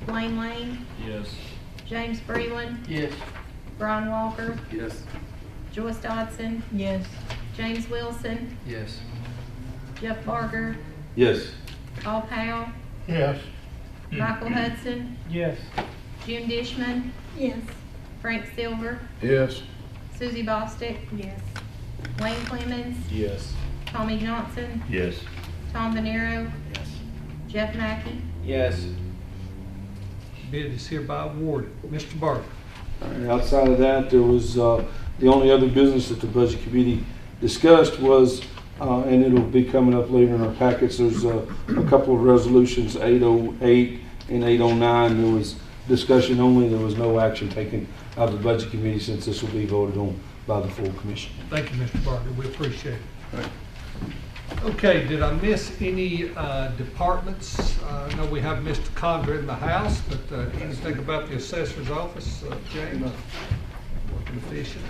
Blaine Lane,
Yes.
James Breland,
Yes.
Brian Walker,
Yes.
Joyce Dodson,
Yes.
James Wilson,
Yes.
Jeff Barger,
Yes.
Paul Powell,
Yes.
Michael Hudson,
Yes.
June Dishman,
Yes.
Frank Silver,
Yes.
Susie Bostick,
Yes.
Wayne Clemens,
Yes.
Tommy Johnson,
Yes.
Tom Venero,
Yes.
Jeff Mackey.
Yes.
Bid is hereby awarded. Mr. Barker.
All right, outside of that, there was, the only other business that the budget committee discussed was, and it'll be coming up later in our packets, there's a couple of resolutions, 808 and 809. There was discussion only, there was no action taken out of the budget committee since this will be voted on by the full commission.
Thank you, Mr. Barker. We appreciate it.
Right.
Okay, did I miss any departments? I know we have Mr. Condra in the house, but anything about the assessor's office, James? Working efficient.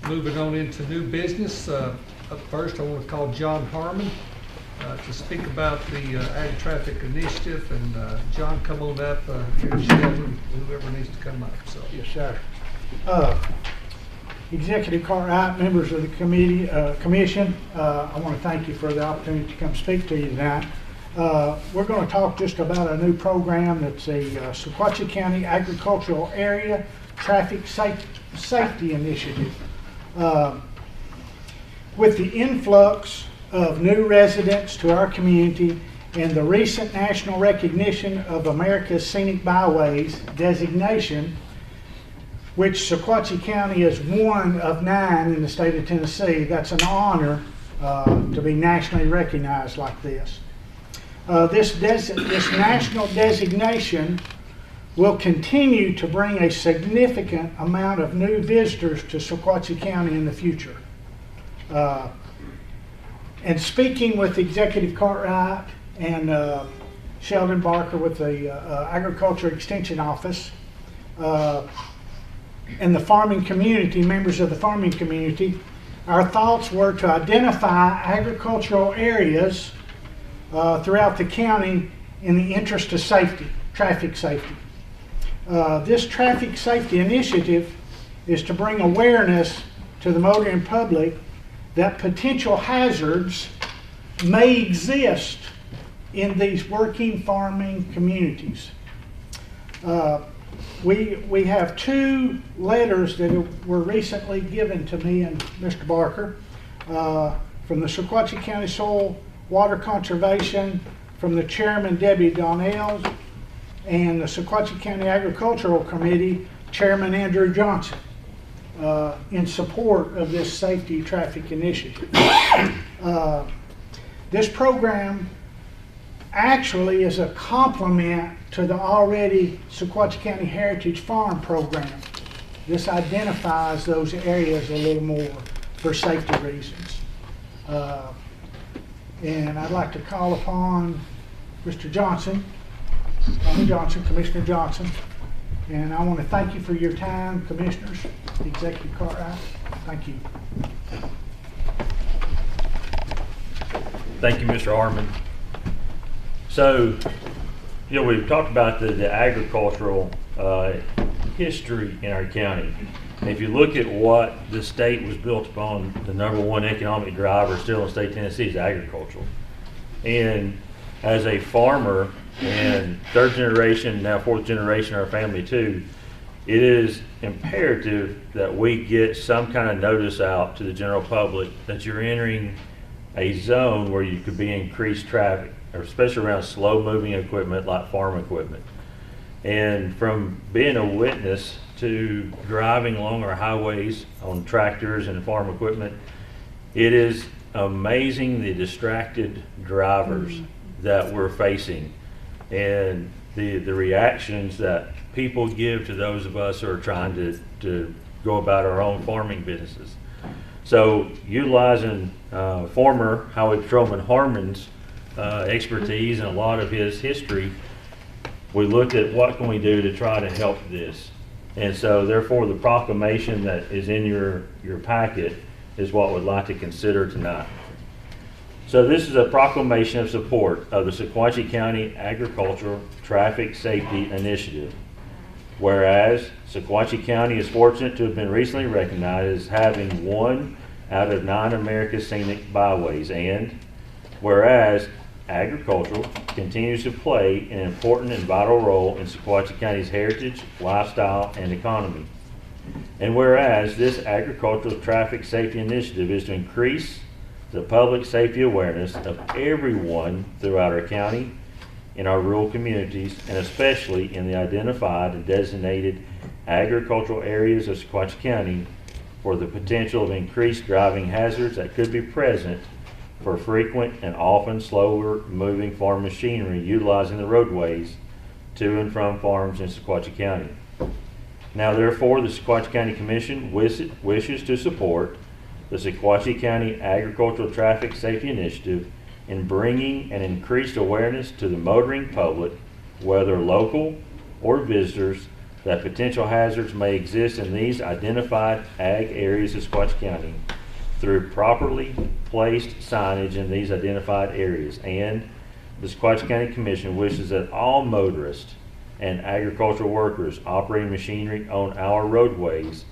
Moving on into new business. Up first, I want to call John Harmon to speak about the Ag Traffic Initiative. And John, come on up. Here's Sheldon, whoever needs to come up. So.
Yes, sir. Executive Cartwright, members of the committee, commission, I want to thank you for the opportunity to come speak to you tonight. We're going to talk just about a new program that's a Sequatchie County Agricultural Area Traffic Safety Initiative. With the influx of new residents to our community and the recent national recognition of America's Scenic Byways designation, which Sequatchie County is one of 9 in the state of Tennessee. That's an honor to be nationally recognized like this. This national designation will continue to bring a significant amount of new visitors to Sequatchie County in the future. And speaking with Executive Cartwright and Sheldon Barker with the Agriculture Extension Office, and the farming community, members of the farming community, our thoughts were to identify agricultural areas throughout the county in the interest of safety, traffic safety. This traffic safety initiative is to bring awareness to the motoring public that potential hazards may exist in these working farming communities. We have 2 letters that were recently given to me and Mr. Barker from the Sequatchie County Soil Water Conservation, from the Chairman Debbie Donnell, and the Sequatchie County Agricultural Committee Chairman Andrew Johnson in support of this safety traffic initiative. This program actually is a complement to the already Sequatchie County Heritage Farm program. This identifies those areas a little more for safety reasons. And I'd like to call upon Mr. Johnson, Commissioner Johnson, and I want to thank you for your time, Commissioners, Executive Cartwright. Thank you.
Thank you, Mr. Harmon. So, you know, we've talked about the agricultural history in our county. And if you look at what the state was built upon, the #1 economic driver still in the state of Tennessee is agricultural. And as a farmer and 3rd generation, now 4th generation, our family too, it is imperative that we get some kind of notice out to the general public that you're entering a zone where you could be increased traffic, or especially around slow moving equipment like farm equipment. And from being a witness to driving along our highways on tractors and farm equipment, it is amazing the distracted drivers that we're facing and the reactions that people give to those of us who are trying to go about our own farming businesses. So utilizing former Highway Patrolman Harmon's expertise and a lot of his history, we looked at what can we do to try to help this. And so therefore the proclamation that is in your packet is what we'd like to consider tonight. So this is a proclamation of support of the Sequatchie County Agricultural Traffic Safety Initiative. Whereas Sequatchie County is fortunate to have been recently recognized as having 1 out of 9 America's scenic byways, and whereas agriculture continues to play an important and vital role in Sequatchie County's heritage, lifestyle, and economy. And whereas this agricultural traffic safety initiative is to increase the public safety awareness of everyone throughout our county, in our rural communities, and especially in the identified and designated agricultural areas of Sequatchie County for the potential of increased driving hazards that could be present for frequent and often slower moving farm machinery utilizing the roadways to and from farms in Sequatchie County. Now therefore, the Sequatchie County Commission wishes to support the Sequatchie County Agricultural Traffic Safety Initiative in bringing an increased awareness to the motoring public, whether local or visitors, that potential hazards may exist in these identified ag areas of Sequatchie County through properly placed signage in these identified areas. And the Sequatchie County Commission wishes that all motorists and agricultural workers operating machinery on our roadways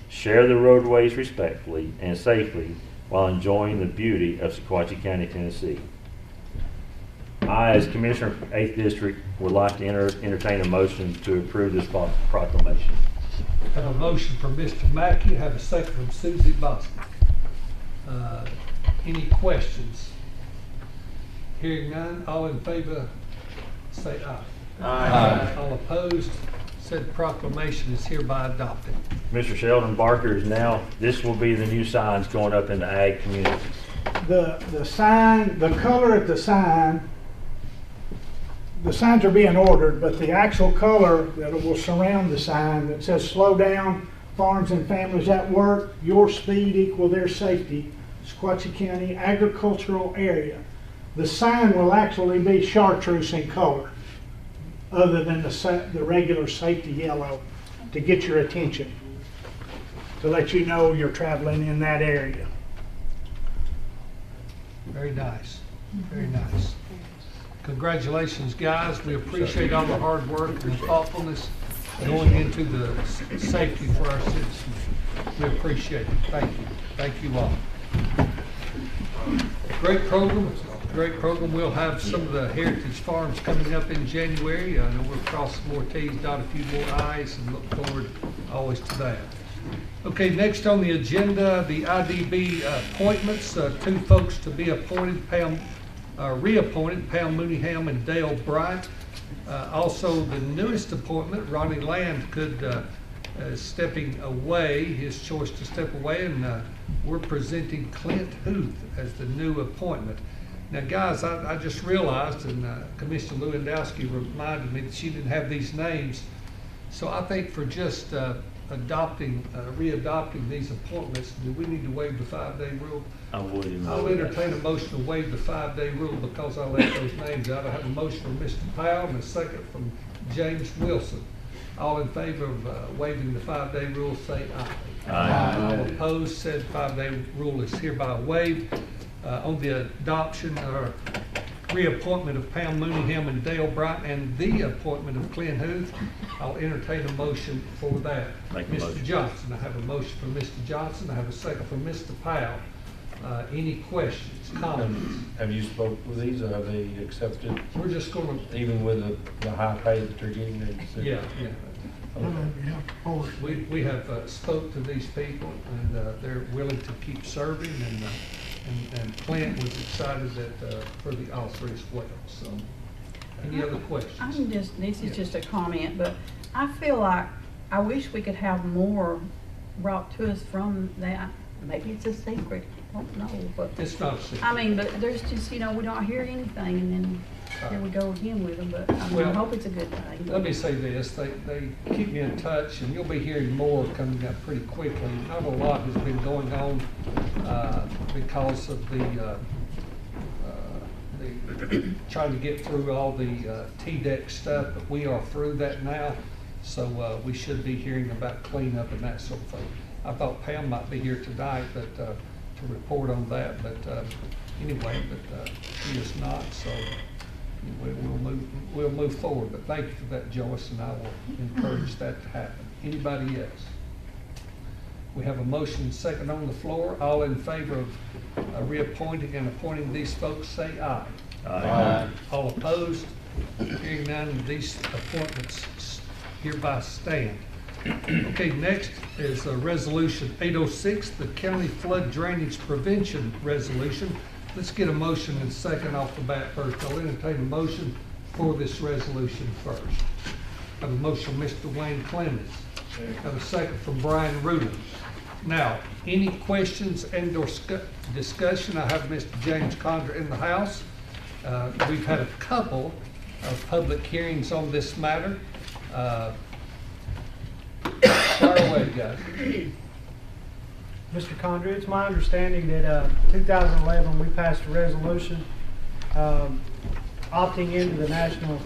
share the roadways respectfully and safely while enjoying the beauty of Sequatchie County, Tennessee. I, as Commissioner of 8th District, would like to entertain a motion to approve this proclamation.
Have a motion from Mr. Mackey, have a second from Susie Bosnick. Any questions? Hearing none, all in favor say aye.
Aye.
All opposed, said proclamation is hereby adopted.
Mr. Sheldon Barker is now, this will be the new signs going up in the ag communities.
The sign, the color of the signs are being ordered, but the actual color that will surround the sign that says "Slow down, farms and families at work, your speed equal their safety, Sequatchie County agricultural area." The sign will actually be chartreuse in color, other than the regular safety yellow, to get your attention, to let you know you're traveling in that area.
Very nice, very nice. Congratulations, guys. We appreciate all the hard work and thoughtfulness going into the safety for our citizens. We appreciate it. Thank you. Thank you all. Great program. Great program. We'll have some of the heritage farms coming up in January. I know we'll cross some more T's, dot a few more I's, and look forward always to that. Okay, next on the agenda, the IDB appointments. Two folks to be appointed, reappointed, Pam Mooneyham and Dale Bryant. Also, the newest appointment, Ronnie Land, stepping away, his choice to step away, and we're presenting Clint Huth as the new appointment. Now, guys, I just realized, and Commissioner Lewandowski reminded me that she didn't have these names, so I think for just readopting these appointments, do we need to waive the 5-day rule?
I would.
I'll entertain a motion to waive the 5-day rule because I left those names out. I have a motion from Mr. Powell and a second from James Wilson. All in favor of waiving the 5-day rule, say aye.
Aye.
All opposed, said 5-day rule is hereby waived. On the adoption or reappointment of Pam Mooneyham and Dale Bryant and the appointment of Clint Huth, I'll entertain a motion for that. Mr. Johnson, I have a motion from Mr. Johnson. I have a second from Mr. Powell. Any questions, comments?
Have you spoke with these, or have they accepted?
We're just going to,
even with the high pay that they're getting.
yeah. We have spoke to these people, and they're willing to keep serving, and Clint was excited that for the offer as well. So, any other questions?
This is just a comment, but I feel like I wish we could have more brought to us from that. Maybe it's a secret. I don't know, but
it's not a secret.
I mean, but there's just, we don't hear anything, and then here we go again with them. But I
Well,
hope it's a good thing.
Let me say this, they keep me in touch, and you'll be hearing more coming up pretty quickly. Not a lot has been going on because of the trying to get through all the TDEC stuff, but we are through that now, so we should be hearing about cleanup and that sort of thing. I thought Pam might be here tonight, but to report on that, but anyway, but she is not, so we'll move forward. But thank you for that, Joyce, and I will encourage that to happen. Anybody else? We have a motion and second on the floor. All in favor of reappointing and appointing these folks, say aye.
Aye.
All opposed? Hearing none, these appointments hereby stand. Okay, next is Resolution 806, the County Flood Drainage Prevention Resolution. Let's get a motion and second off the bat first. I'll entertain a motion for this resolution first. I have a motion from Mr. Wayne Clemens. I have a second from Brian Rudin. Now, any questions and or discussion? I have Mr. James Condra in the house. We've had a couple of public hearings on this matter. Fire away, guys.
Mr. Condra, it's my understanding that 2011 we passed a resolution opting into the National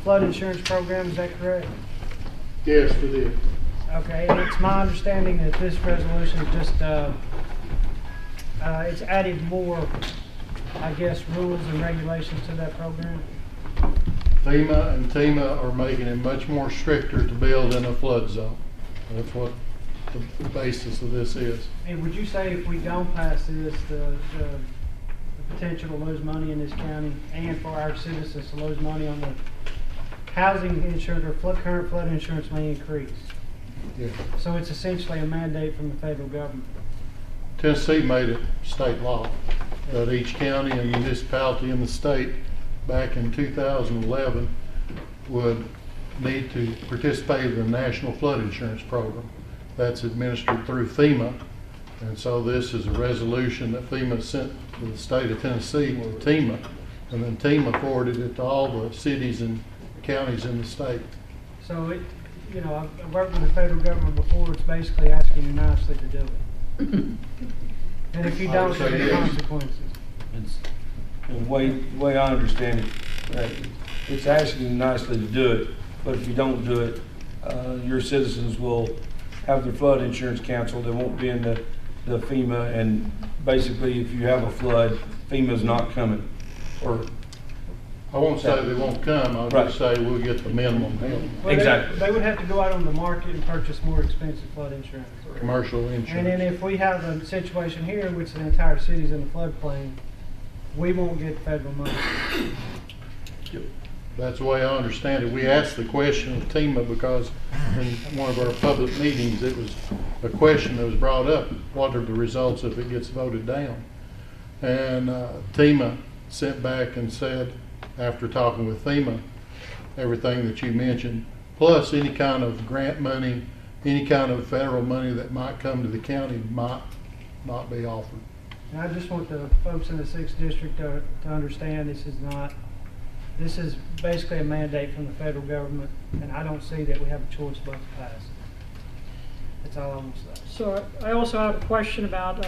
Flood Insurance Program. Is that correct?
Yes, we did.
Okay, and it's my understanding that this resolution is just it's added more, I guess, rules and regulations to that program.
FEMA and TEMA are making it much more stricter to build in a flood zone. That's what the basis of this is.
And would you say if we don't pass this, the potential to lose money in this county and for our citizens to lose money on the housing insurance or current flood insurance may increase?
Yeah.
So it's essentially a mandate from the federal government.
Tennessee made it state law that each county and municipality in the state back in 2011 would need to participate in the National Flood Insurance Program. That's administered through FEMA. And so this is a resolution that FEMA sent to the state of Tennessee to TEMA, and then TEMA forwarded it to all the cities and counties in the state.
So it, you know, I've worked with the federal government before. It's basically asking you nicely to do it. And if you don't, there are consequences.
The way I understand it, it's asking you nicely to do it, but if you don't do it, your citizens will have their flood insurance canceled. They won't be in the FEMA, and basically if you have a flood, FEMA's not coming. Or
I won't say they won't come, I'll just say we'll get the minimum help.
Well, exactly. They would have to go out on the market and purchase more expensive flood insurance.
Commercial insurance.
And then if we have a situation here in which the entire city's in the floodplain, we won't get federal money.
That's the way I understand it. We asked the question of TEMA because in one of our public meetings, it was a question that was brought up. What are the results if it gets voted down? And TEMA sent back and said, after talking with FEMA, everything that you mentioned, plus any kind of grant money, any kind of federal money that might come to the county might not be offered.
And I just want the folks in the 6th District to understand this is basically a mandate from the federal government, and I don't see that we have a choice but to pass it. That's all I want to say.
So I also have a question about,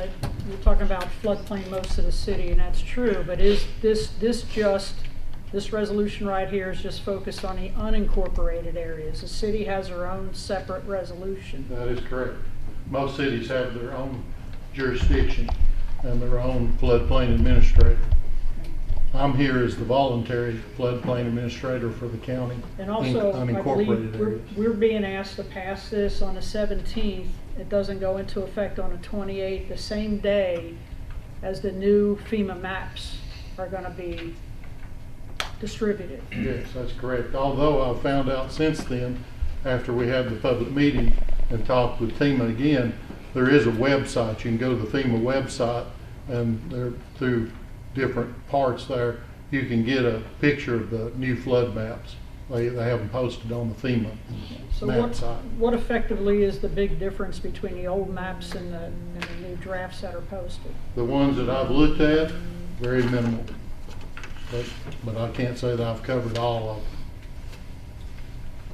you're talking about floodplain most of the city, and that's true, but is this resolution right here is just focused on the unincorporated areas? The city has their own separate resolution.
That is correct. Most cities have their own jurisdiction and their own floodplain administrator. I'm here as the voluntary floodplain administrator for the county.
And also, I
unincorporated
believe
areas.
we're being asked to pass this on the 17th. It doesn't go into effect on the 28th, the same day as the new FEMA maps are going to be distributed.
Yes, that's correct. Although I found out since then, after we had the public meeting and talked with TEMA again, there is a website. You can go to the FEMA website, and there, through different parts there, you can get a picture of the new flood maps. They have them posted on the FEMA
So
map site.
what effectively is the big difference between the old maps and the new drafts that are posted?
The ones that I've looked at, very minimal. But I can't say that I've covered all of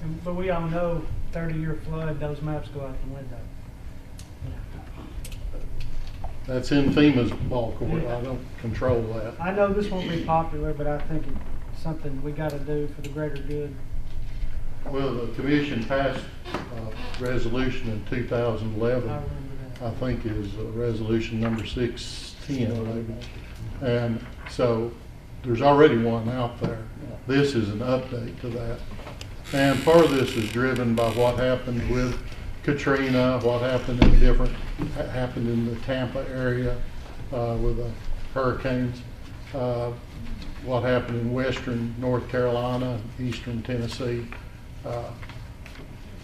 them.
But we all know 30-year flood, those maps go out the window.
That's in FEMA's ball court. I don't control that.
I know this won't be popular, but I think it's something we got to do for the greater good.
Well, the commission passed a resolution in 2011. I think is resolution number 610, maybe. And so there's already one out there. This is an update to that. And part of this is driven by what happened with Katrina, what happened in the Tampa area with the hurricanes, what happened in western North Carolina, eastern Tennessee.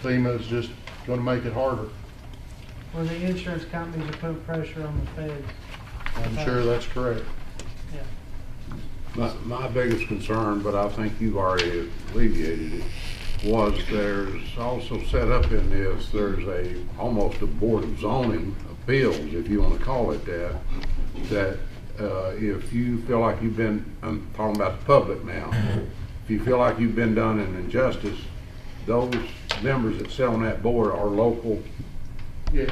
FEMA is just gonna make it harder.
Well, the insurance companies are putting pressure on the feds.
I'm sure that's correct.
Yeah.
My biggest concern, but I think you've already alleviated it, was there's also set up in this, there's almost a board of zoning appeals, if you want to call it that if you feel like you've been, I'm talking about the public now, if you feel like you've been done an injustice, those members that sit on that board are local
Yes.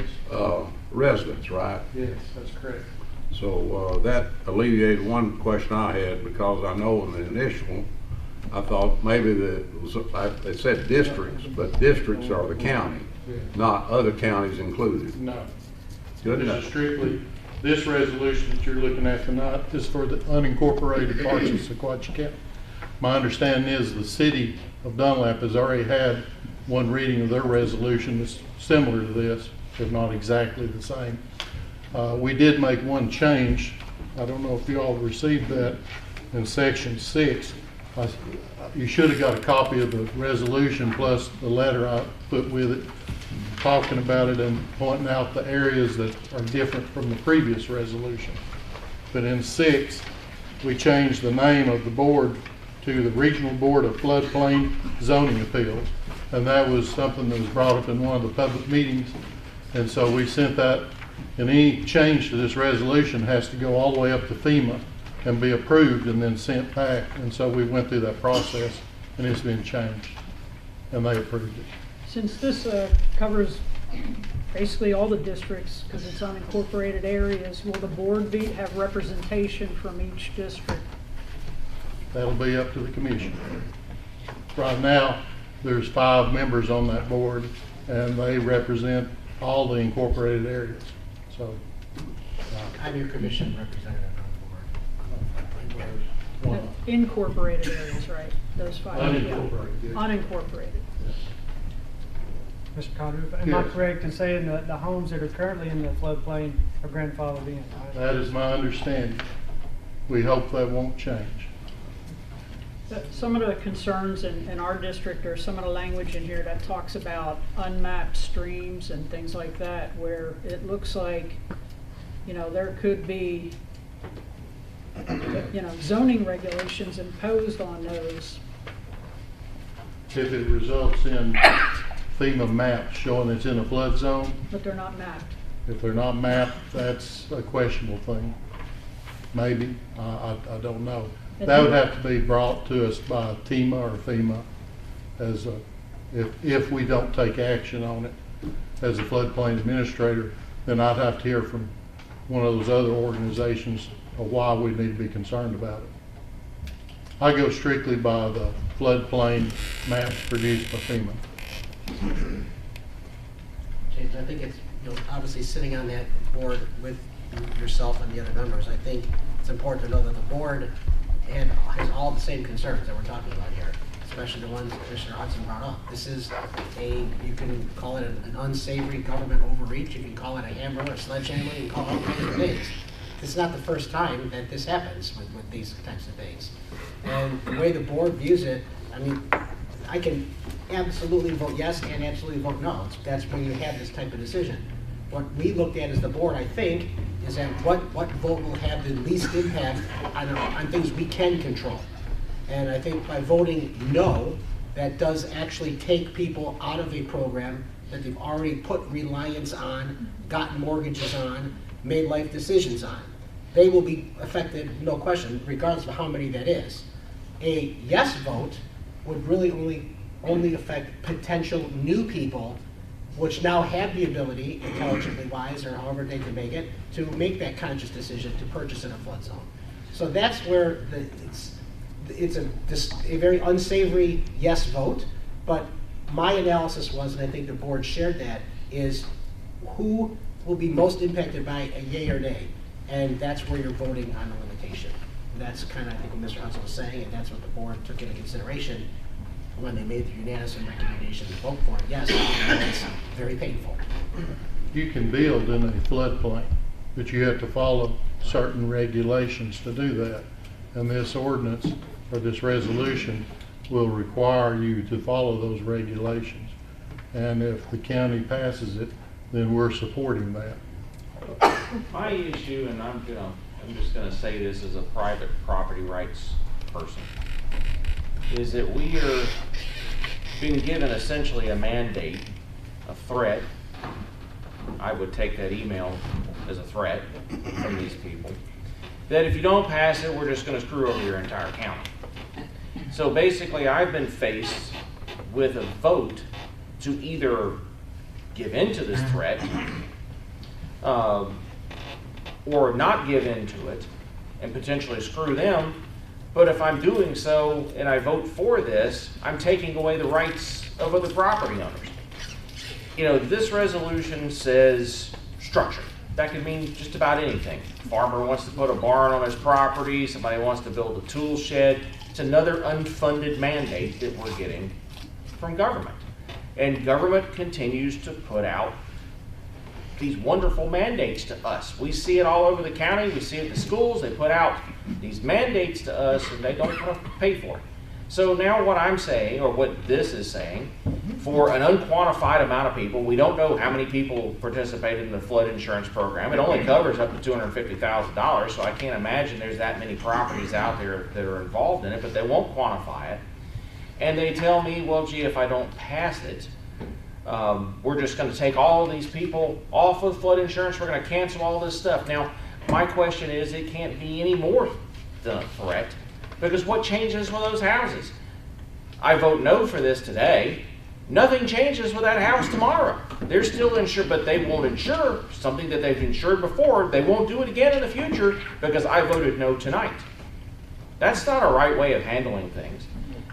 residents, right?
Yes, that's correct.
So that alleviated one question I had, because I know in the initial, I thought maybe it said districts, but districts are the county, not other counties included.
No.
Good
This
enough.
is strictly, this resolution that you're looking at tonight is for the unincorporated parts of Sequatchie County. My understanding is the city of Dunlap has already had one reading of their resolution that's similar to this, if not exactly the same. We did make one change. I don't know if you all received that in section 6. You should have got a copy of the resolution plus the letter I put with it, talking about it and pointing out the areas that are different from the previous resolution. But in 6, we changed the name of the board to the Regional Board of Floodplain Zoning Appeals. And that was something that was brought up in one of the public meetings. And so we sent that, and any change to this resolution has to go all the way up to FEMA and be approved and then sent back. And so we went through that process, and it's been changed, and they approved it.
Since this covers basically all the districts, because it's unincorporated areas, will the board have representation from each district?
That'll be up to the commission. Right now, there's 5 members on that board, and they represent all the incorporated areas. So
I'm your commission representative on the board.
Incorporated areas, right? Those 5.
Unincorporated,
Yeah.
yes.
Unincorporated.
Mr. Carter, am I
Yes.
correct in saying that the homes that are currently in the floodplain are grandfathered in? Right?
that is my understanding. We hope that won't change.
Some of the concerns in our district are some of the language in here that talks about unmapped streams and things like that, where it looks like, there could be, zoning regulations imposed on those.
If it results in FEMA maps showing it's in a flood zone,
But they're not mapped.
if they're not mapped, that's a questionable thing. Maybe, I don't know. That would have to be brought to us by TEMA or FEMA if we don't take action on it as a floodplain administrator, then I'd have to hear from one of those other organizations of why we need to be concerned about it. I go strictly by the floodplain maps produced by FEMA.
James, I think it's, obviously sitting on that board with yourself and the other members, I think it's important to know that the board has all the same concerns that we're talking about here, especially the ones that Commissioner Hudson brought up. This is you can call it an unsavory government overreach, you can call it a hammer or a sledgehammer, you can call it all kinds of things. It's not the first time that this happens with these types of things. And the way the board views it, I mean, I can absolutely vote yes and absolutely vote no. That's when you have this type of decision. What we looked at as the board, I think, is that what vote will have the least impact on things we can control. And I think by voting no, that does actually take people out of a program that they've already put reliance on, gotten mortgages on, made life decisions on. They will be affected, no question, regardless of how many that is. A yes vote would really only affect potential new people, which now have the ability, intelligently wise or however they can make it, to make that conscious decision to purchase in a flood zone. So that's where it's a very unsavory yes vote, but my analysis was, and I think the board shared that, is who will be most impacted by a yay or nay, and that's where you're voting on the limitation. That's kind of, I think, what Mr. Hudson was saying, and that's what the board took into consideration when they made the unanimous recommendation to vote for it. Yes, it's very painful.
You can build in a floodplain, but you have to follow certain regulations to do that. And this ordinance or this resolution will require you to follow those regulations. And if the county passes it, then we're supporting that.
My issue, and I'm just gonna say this as a private property rights person, is that we are being given essentially a mandate, a threat. I would take that email as a threat from these people, that if you don't pass it, we're just gonna screw over your entire county. So basically, I've been faced with a vote to either give in to this threat or not give in to it and potentially screw them. But if I'm doing so and I vote for this, I'm taking away the rights of other property owners. You know, this resolution says structure. That could mean just about anything. Farmer wants to put a barn on his property, somebody wants to build a tool shed. It's another unfunded mandate that we're getting from government. And government continues to put out these wonderful mandates to us. We see it all over the county, we see it at the schools, they put out these mandates to us and they don't want to pay for it. So now what I'm saying, or what this is saying, for an unquantified amount of people, we don't know how many people participated in the flood insurance program. It only covers up to $250,000, so I can't imagine there's that many properties out there that are involved in it, but they won't quantify it. And they tell me, well, gee, if I don't pass it, we're just going to take all of these people off of flood insurance. We're going to cancel all this stuff. Now, my question is, it can't be any more than a threat, because what changes with those houses? I vote no for this today. Nothing changes with that house tomorrow. They're still insured, but they won't insure something that they've insured before. They won't do it again in the future because I voted no tonight. That's not a right way of handling things.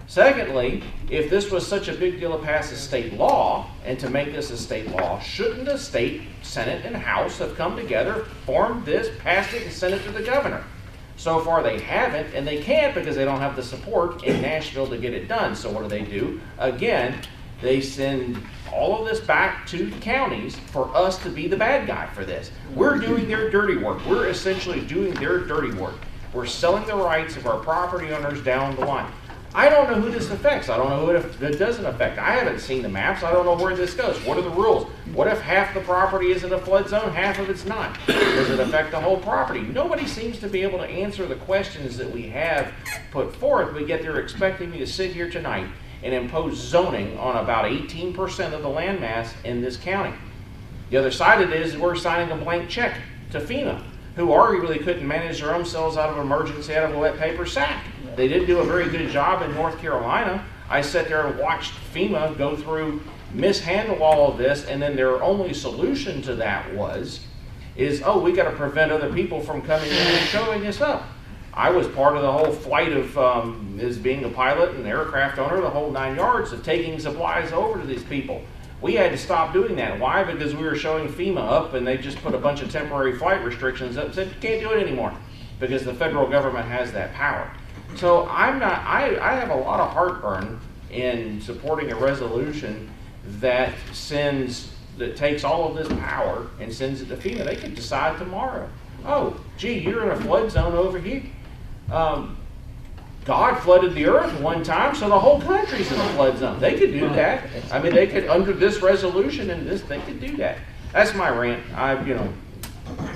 Secondly, if this was such a big deal to pass a state law, and to make this a state law, shouldn't the state Senate and House have come together, formed this, passed it, and sent it to the governor? So far they haven't, and they can't because they don't have the support in Nashville to get it done. So what do? Again, they send all of this back to the counties for us to be the bad guy for this. We're doing their dirty work. We're essentially doing their dirty work. We're selling the rights of our property owners down the line. I don't know who this affects. I don't know who it doesn't affect. I haven't seen the maps. I don't know where this goes. What are the rules? What if half the property is in a flood zone, half of it's not? Does it affect the whole property? Nobody seems to be able to answer the questions that we have put forth, but yet they're expecting me to sit here tonight and impose zoning on about 18% of the landmass in this county. The other side of it is we're signing a blank check to FEMA, who arguably couldn't manage their own selves out of emergency out of a wet paper sack. They did do a very good job in North Carolina. I sat there and watched FEMA go through, mishandle all of this, and then their only solution to that is, oh, we got to prevent other people from coming in and showing us up. I was part of the whole flight of, as being a pilot and aircraft owner, the whole 9 yards of taking supplies over to these people. We had to stop doing that. Why? Because we were showing FEMA up and they just put a bunch of temporary flight restrictions up and said, you can't do it anymore because the federal government has that power. So I have a lot of heartburn in supporting a resolution that takes all of this power and sends it to FEMA. They could decide tomorrow, oh, gee, you're in a flood zone over here. God flooded the earth one time, so the whole country's in a flood zone. They could do that. I mean, they could, under this resolution and this, they could do that. That's my rant.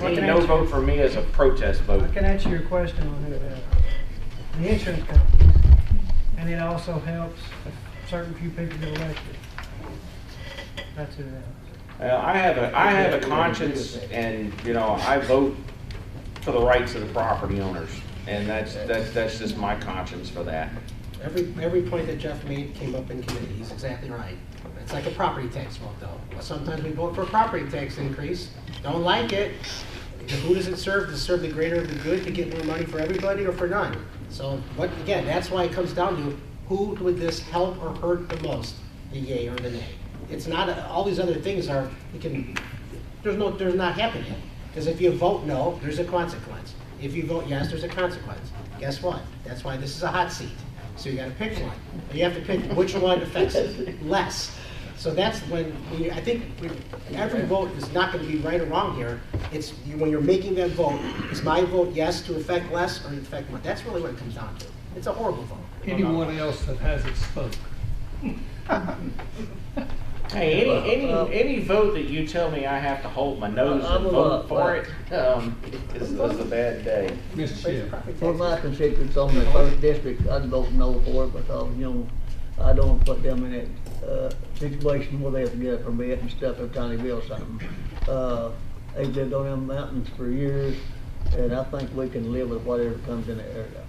Any no vote for me is a protest vote.
I can answer your question on who that. The insurance companies, and it also helps a certain few people get elected. That's who that is.
I have a conscience, and I vote for the rights of the property owners, and that's just my conscience for that.
Every point that Jeff made came up in committee. He's exactly right. It's like a property tax vote, though. Sometimes we vote for a property tax increase. Don't like it. Who does it serve? Does it serve the greater of the good to get more money for everybody or for none? So, again, that's why it comes down to who would this help or hurt the most, the yay or the nay. It's not all these other things are. There's not happening. Because if you vote no, there's a consequence. If you vote yes, there's a consequence. Guess what? That's why this is a hot seat. So you got to pick one. You have to pick which one affects it less. So that's when I think every vote is not going to be right or wrong here. It's when you're making that vote, is my vote yes to affect less or affect more? That's really what it comes down to. It's a horrible vote.
Anyone else that hasn't spoke?
Hey, any vote that you tell me I have to hold my nose and vote for it, is a bad day.
For my constituents on the first district, I'd vote no for it because, you know, I don't want to put them in that situation where they have to get a permit and stuff every time they build something. They've lived on them mountains for years, and I think we can live with whatever comes in the area.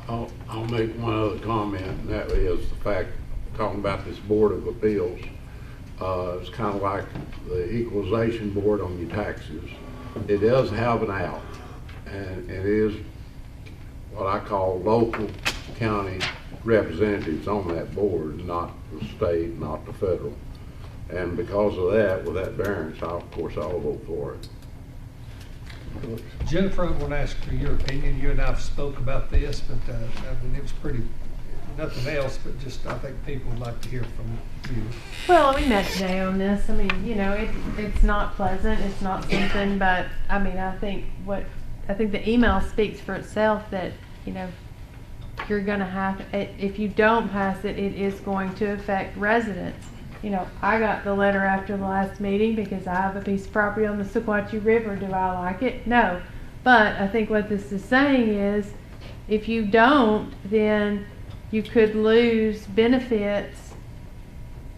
I'll make one other comment, and that is the fact, talking about this Board of Appeals, it's kind of like the equalization board on your taxes. It does have an out, and it is what I call local county representatives on that board, not the state, not the federal. And because of that, with that variance, of course, I'll vote for it.
Jennifer, I want to ask for your opinion. You and I have spoke about this, but I mean, it was pretty, nothing else, but just I think people would like to hear from you.
Well, we met today on this. I mean, you know, it's not pleasant. It's not something, but I mean, I think the email speaks for itself that, you know, you're going to have, if you don't pass it, it is going to affect residents. You know, I got the letter after the last meeting because I have a piece of property on the Sequatchie River. Do I like it? No. But I think what this is saying is if you don't, then you could lose benefits,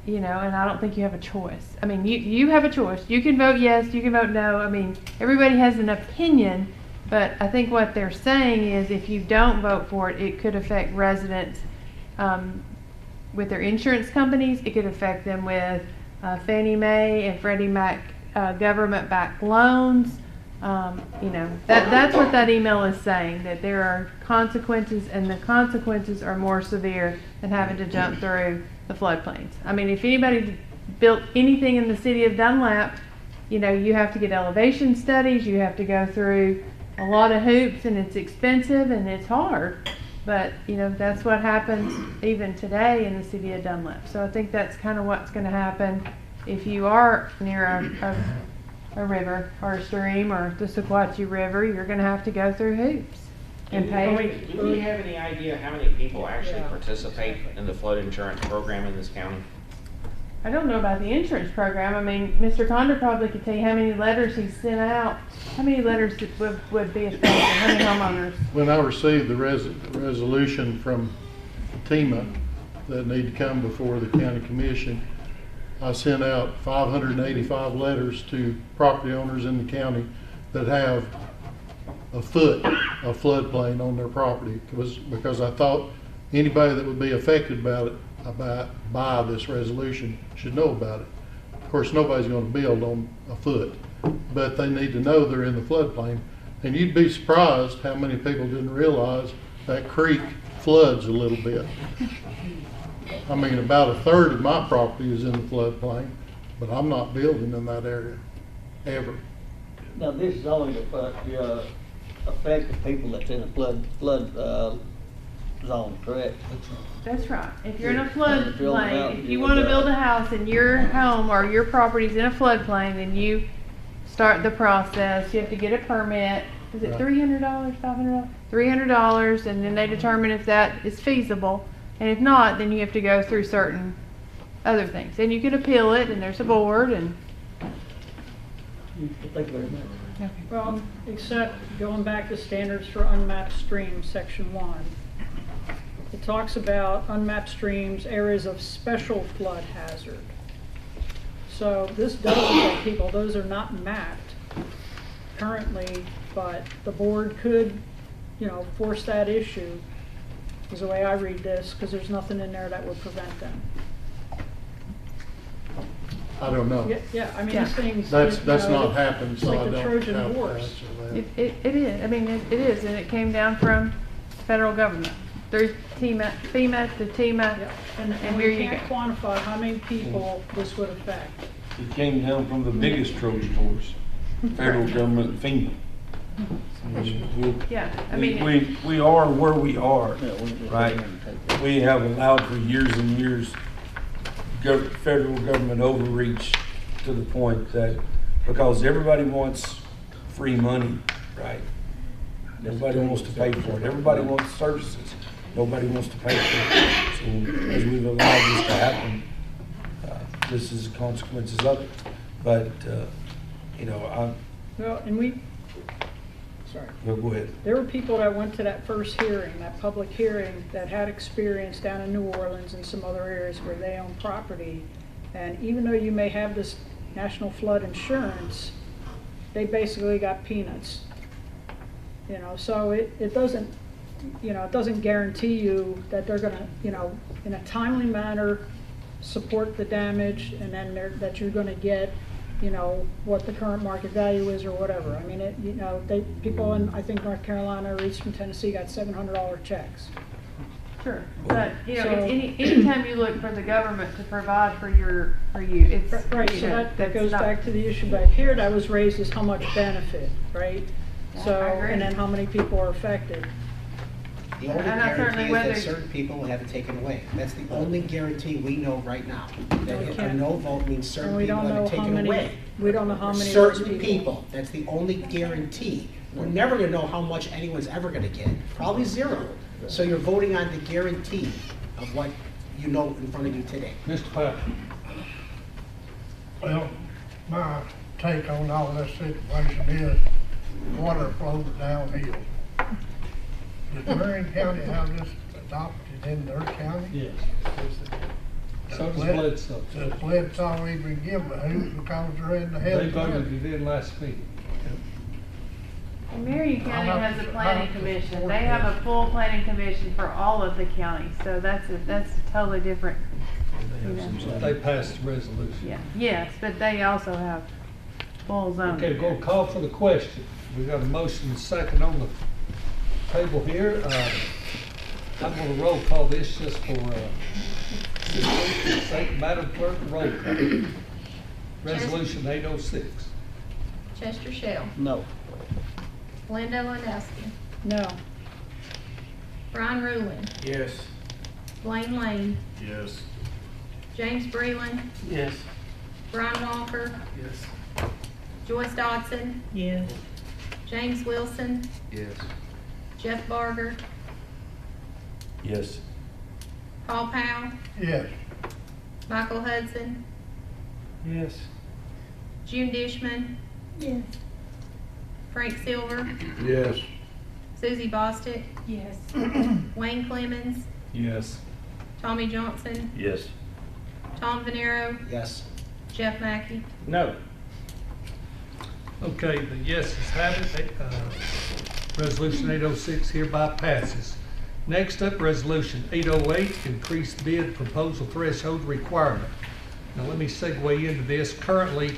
you know, and I don't think you have a choice. I mean, you have a choice. You can vote yes, you can vote no. I mean, everybody has an opinion, but I think what they're saying is if you don't vote for it, it could affect residents with their insurance companies. It could affect them with Fannie Mae and Freddie Mac government-backed loans. You know, that's what that email is saying, that there are consequences, and the consequences are more severe than having to jump through the floodplains. I mean, if anybody built anything in the city of Dunlap, you know, you have to get elevation studies, you have to go through a lot of hoops, and it's expensive and it's hard. But, you know, that's what happens even today in the city of Dunlap. So I think that's kind of what's going to happen if you are near a river or a stream or the Sequatchie River. You're going to have to go through hoops and pay.
Do we have any idea how many people actually participate in the flood insurance program in this county?
I don't know about the insurance program. I mean, Mr. Condor probably could tell you how many letters he's sent out. How many letters would be affected? How many homeowners?
When I received the resolution from TEMA that need to come before the county commission, I sent out 585 letters to property owners in the county that have a foot of floodplain on their property, because I thought anybody that would be affected by this resolution should know about it. Of course, nobody's going to build on a foot, but they need to know they're in the floodplain. And you'd be surprised how many people didn't realize that creek floods a little bit. I mean, about a third of my property is in the floodplain, but I'm not building in that area, ever.
Now, this is only to affect the people that's in a flood zone, correct?
That's right. If you're in a floodplain, if you want to build a house and your home or your property's in a floodplain, then you start the process. You have to get a permit. Is it $300, $500? $300, and then they determine if that is feasible. And if not, then you have to go through certain other things. And you can appeal it, and there's a board. And
thank you very much.
Okay.
Well, except going back to standards for unmapped streams, section 1. It talks about unmapped streams, areas of special flood hazard. So this does affect people. Those are not mapped currently, but the board could, you know, force that issue, is the way I read this, because there's nothing in there that would prevent them.
I don't know.
Yeah, I mean, these things.
That's not happened, so
like
I
the
don't
Trojan
have
horse.
that.
it is. I mean, it is, and it came down from the federal government through FEMA to TEMA,
and
here
we
you
can't
go.
quantify how many people this would affect.
It came down from the biggest Trojan horse, federal government, FEMA.
Yeah, I mean,
we are where we are, right? We have allowed for years and years federal government overreach to the point that because everybody wants free money, right? Nobody wants to pay for it. Everybody wants services. Nobody wants to pay for it. So as we've allowed this to happen, this is the consequences of it. But, you know,
Well, and we, sorry.
go ahead.
There were people that went to that first hearing, that public hearing, that had experience down in New Orleans and some other areas where they own property. And even though you may have this national flood insurance, they basically got peanuts. You know, so it doesn't, you know, it doesn't guarantee you that they're gonna, you know, in a timely manner, support the damage, and then that you're gonna get, you know, what the current market value is or whatever. I mean, you know, people in, I think, North Carolina or Eastern Tennessee got $700 checks.
Sure, but, you know,
So-
anytime you look for the government to provide for you, it's,
Right,
you
so
know,
that
that's
goes
not-
back to the issue back here that was raised, is how much benefit, right?
Yeah,
So,
I agree.
and then how many people are affected.
The only
And I certainly
guarantee is that
whether-
certain people will have it taken away. That's the only guarantee we know right now. That
we
a
can't-
no vote means certain
And we
people
don't
have
know
it
how
taken
many,
away.
we don't know how many of those
Certain people, that's the only guarantee. We're never gonna know how much anyone's ever gonna get, probably zero. So you're voting on the guarantee of what you know in front of you today.
Mr. Pike.
Well, my take on all this situation is water flows downhill. Does Marion County have this adopted in their county?
Yes. So does Bledsoe.
Does Bledsoe even give a hoot because they're in the head?
They voted it in last meeting.
And Marion County
I'll
has
have
a
to-
planning
I'll have to
commission.
support
They have
that.
a full planning commission for all of the counties, so that's a totally different, you know.
They passed the resolution.
Yeah, yes, but they also have full zoning.
Okay, we're gonna call for the question. We got a motion and second on the table here. I'm gonna roll call this just for, Madam Clerk, roll call. Resolution 806.
Chester Shell,
No.
Linda Landowski,
No.
Brian Ruling,
Yes.
Blaine Lane,
Yes.
James Breland,
Yes.
Brian Walker,
Yes.
Joyce Dodson,
Yes.
James Wilson,
Yes.
Jeff Barger,
Yes.
Paul Powell,
Yes.
Michael Hudson,
Yes.
June Dishman,
Yes.
Frank Silver,
Yes.
Susie Bostick,
Yes.
Wayne Clemens,
Yes.
Tommy Johnson,
Yes.
Tom Venero,
Yes.
Jeff Mackey.
No.
Okay, the yeses have it. Resolution 806 hereby passes. Next up, Resolution 808, increased bid proposal threshold requirement. Now, let me segue into this. Currently,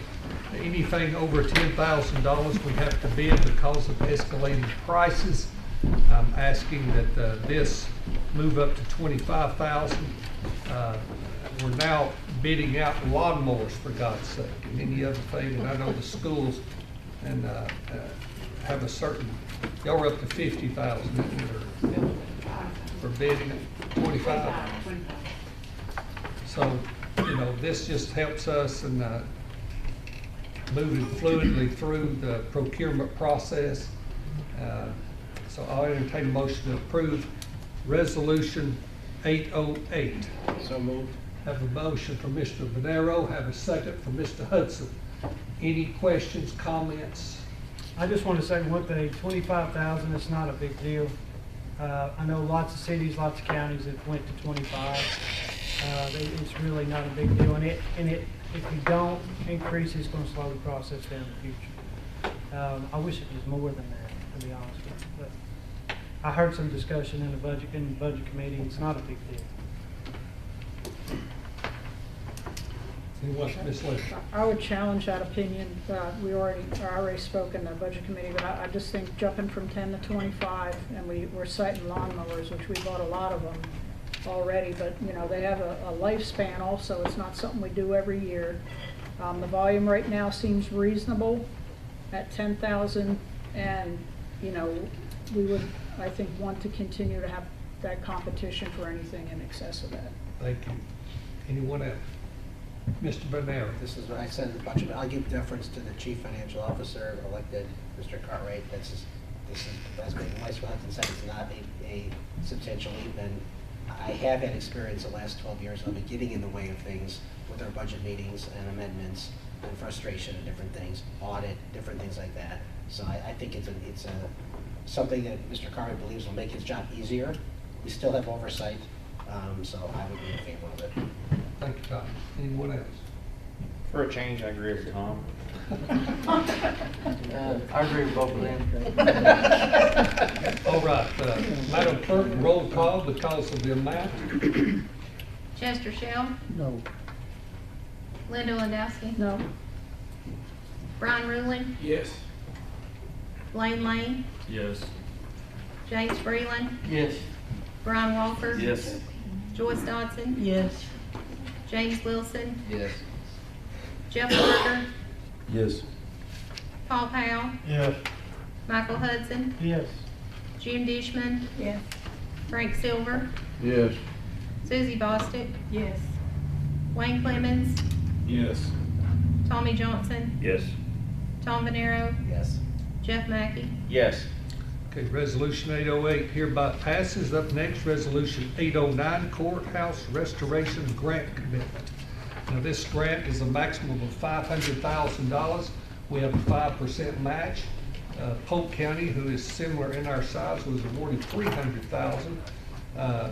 anything over $10,000 we have to bid because of escalating prices. I'm asking that this move up to $25,000. We're now bidding out lawnmowers, for God's sake, and any other thing. And I know the schools and have a certain, y'all are up to 50,000 for bidding, 25. So, you know, this just helps us in moving fluidly through the procurement process. So I'll entertain a motion to approve Resolution 808.
So moved.
Have a motion from Mr. Venero, have a second from Mr. Hudson. Any questions, comments?
I just want to say one thing, 25,000 is not a big deal. I know lots of cities, lots of counties that went to 25. It's really not a big deal, and if you don't increase, it's going to slow the process down in the future. I wish it was more than that, to be honest with you, but I heard some discussion in the budget committee. It's not a big deal.
Anyone, Ms. Lee?
I would challenge that opinion. I already spoke in the budget committee, but I just think jumping from 10 to 25, and we're citing lawnmowers, which we bought a lot of them already, but you know, they have a lifespan also. It's not something we do every year. The volume right now seems reasonable at 10,000, and you know, we would, I think, want to continue to have that competition for anything in excess of that.
Thank you. Anyone else? Mr. Venero.
This is what I said in the budget. I'll give deference to the chief financial officer elected, Mr. Cartwright. This is, as Mr. Hudson said, it's not a substantial leap, and I have had experience the last 12 years of it getting in the way of things with our budget meetings and amendments and frustration and different things, audit, different things like that. So I think it's something that Mr. Carter believes will make his job easier. We still have oversight, so I would be in favor of it.
Thank you, Tom. Anyone else?
For a change, I agree with Tom.
I agree with both of them.
All right, Madam Clerk, roll call because of the amount.
Chester Shell,
No.
Linda Landowski,
No.
Brian Ruling,
Yes.
Blaine Lane,
Yes.
James Freeland,
Yes.
Brian Walker,
Yes.
Joyce Dodson,
Yes.
James Wilson,
Yes.
Jeff Parker,
Yes.
Paul Powell,
Yes.
Michael Hudson,
Yes.
June Dishman,
Yes.
Frank Silver,
Yes.
Susie Bostic,
Yes.
Wayne Clemens,
Yes.
Tommy Johnson,
Yes.
Tom Venero,
Yes.
Jeff Mackey.
Yes.
Okay, Resolution 808 hereby passes. Up next, Resolution 809, Courthouse Restoration Grant Commitment. Now, this grant is a maximum of $500,000. We have a 5% match. Polk County, who is similar in our size, was awarded $300,000. I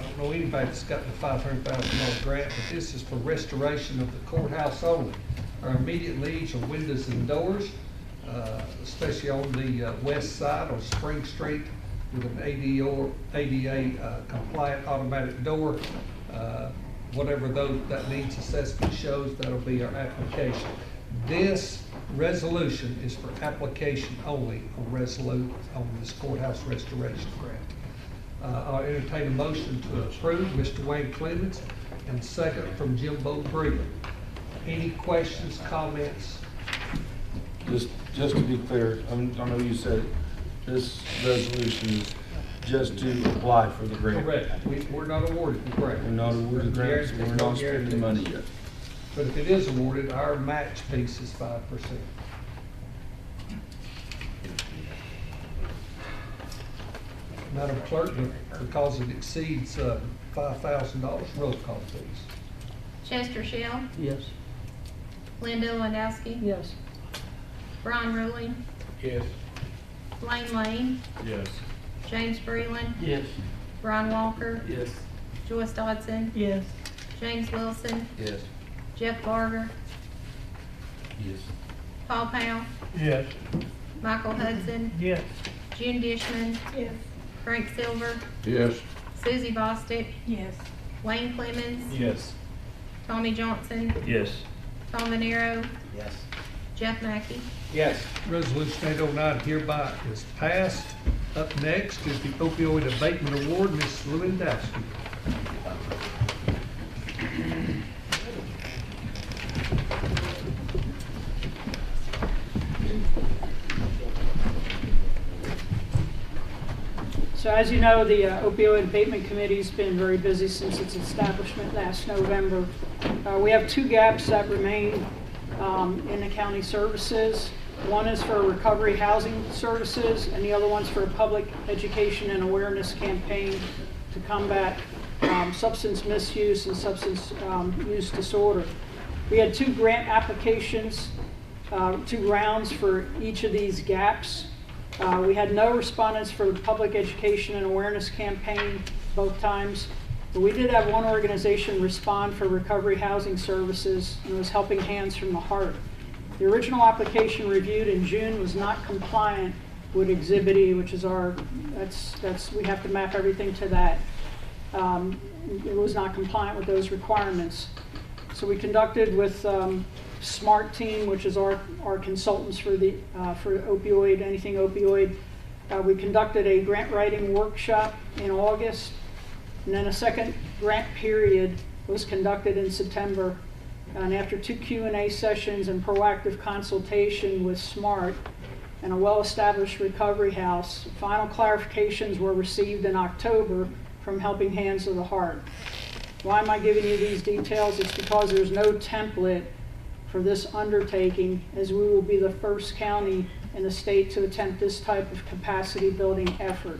don't know anybody that's gotten a $500,000 grant, but this is for restoration of the courthouse only. Our immediate needs are windows and doors, especially on the west side on Spring Street with an ADA compliant automatic door. Whatever that needs assessment shows, that'll be our application. This resolution is for application only on this courthouse restoration grant. I'll entertain a motion to approve Mr. Wayne Clemens and second from Jimbo Brewer. Any questions, comments?
Just to be clear, I know you said it, this resolution is just to apply for the grant.
Correct. We're not awarded the grant.
We're not awarded the grant, so we're not spending money yet.
But if it is awarded, our match piece is 5%. Madam Clerk, because it exceeds $5,000, roll call please.
Chester Shell,
Yes.
Linda Landowski,
Yes.
Brian Ruling,
Yes.
Blaine Lane,
Yes.
James Freeland,
Yes.
Brian Walker,
Yes.
Joyce Dodson,
Yes.
James Wilson,
Yes.
Jeff Barger,
Yes.
Paul Powell,
Yes.
Michael Hudson,
Yes.
June Dishman,
Yes.
Frank Silver,
Yes.
Susie Bostic,
Yes.
Wayne Clemens,
Yes.
Tommy Johnson,
Yes.
Tom Venero,
Yes.
Jeff Mackey.
Yes.
Resolution 809 hereby is passed. Up next is the opioid abatement award, Ms. Lewandowski.
So as you know, the opioid abatement committee's been very busy since its establishment last November. We have two gaps that remain in the county services. One is for recovery housing services, and the other one's for a public education and awareness campaign to combat substance misuse and substance use disorder. We had two grant applications, 2 rounds for each of these gaps. We had no respondents for the public education and awareness campaign both times, but we did have one organization respond for recovery housing services, and it was Helping Hands from the Heart. The original application reviewed in June was not compliant with Exhibit E, which is we have to map everything to that. It was not compliant with those requirements. So we conducted with SMART team, which is our consultants for opioid, anything opioid. We conducted a grant writing workshop in August, and then a second grant period was conducted in September. And after 2 Q&A sessions and proactive consultation with SMART and a well-established recovery house, final clarifications were received in October from Helping Hands of the Heart. Why am I giving you these details? It's because there's no template for this undertaking, as we will be the first county in the state to attempt this type of capacity building effort.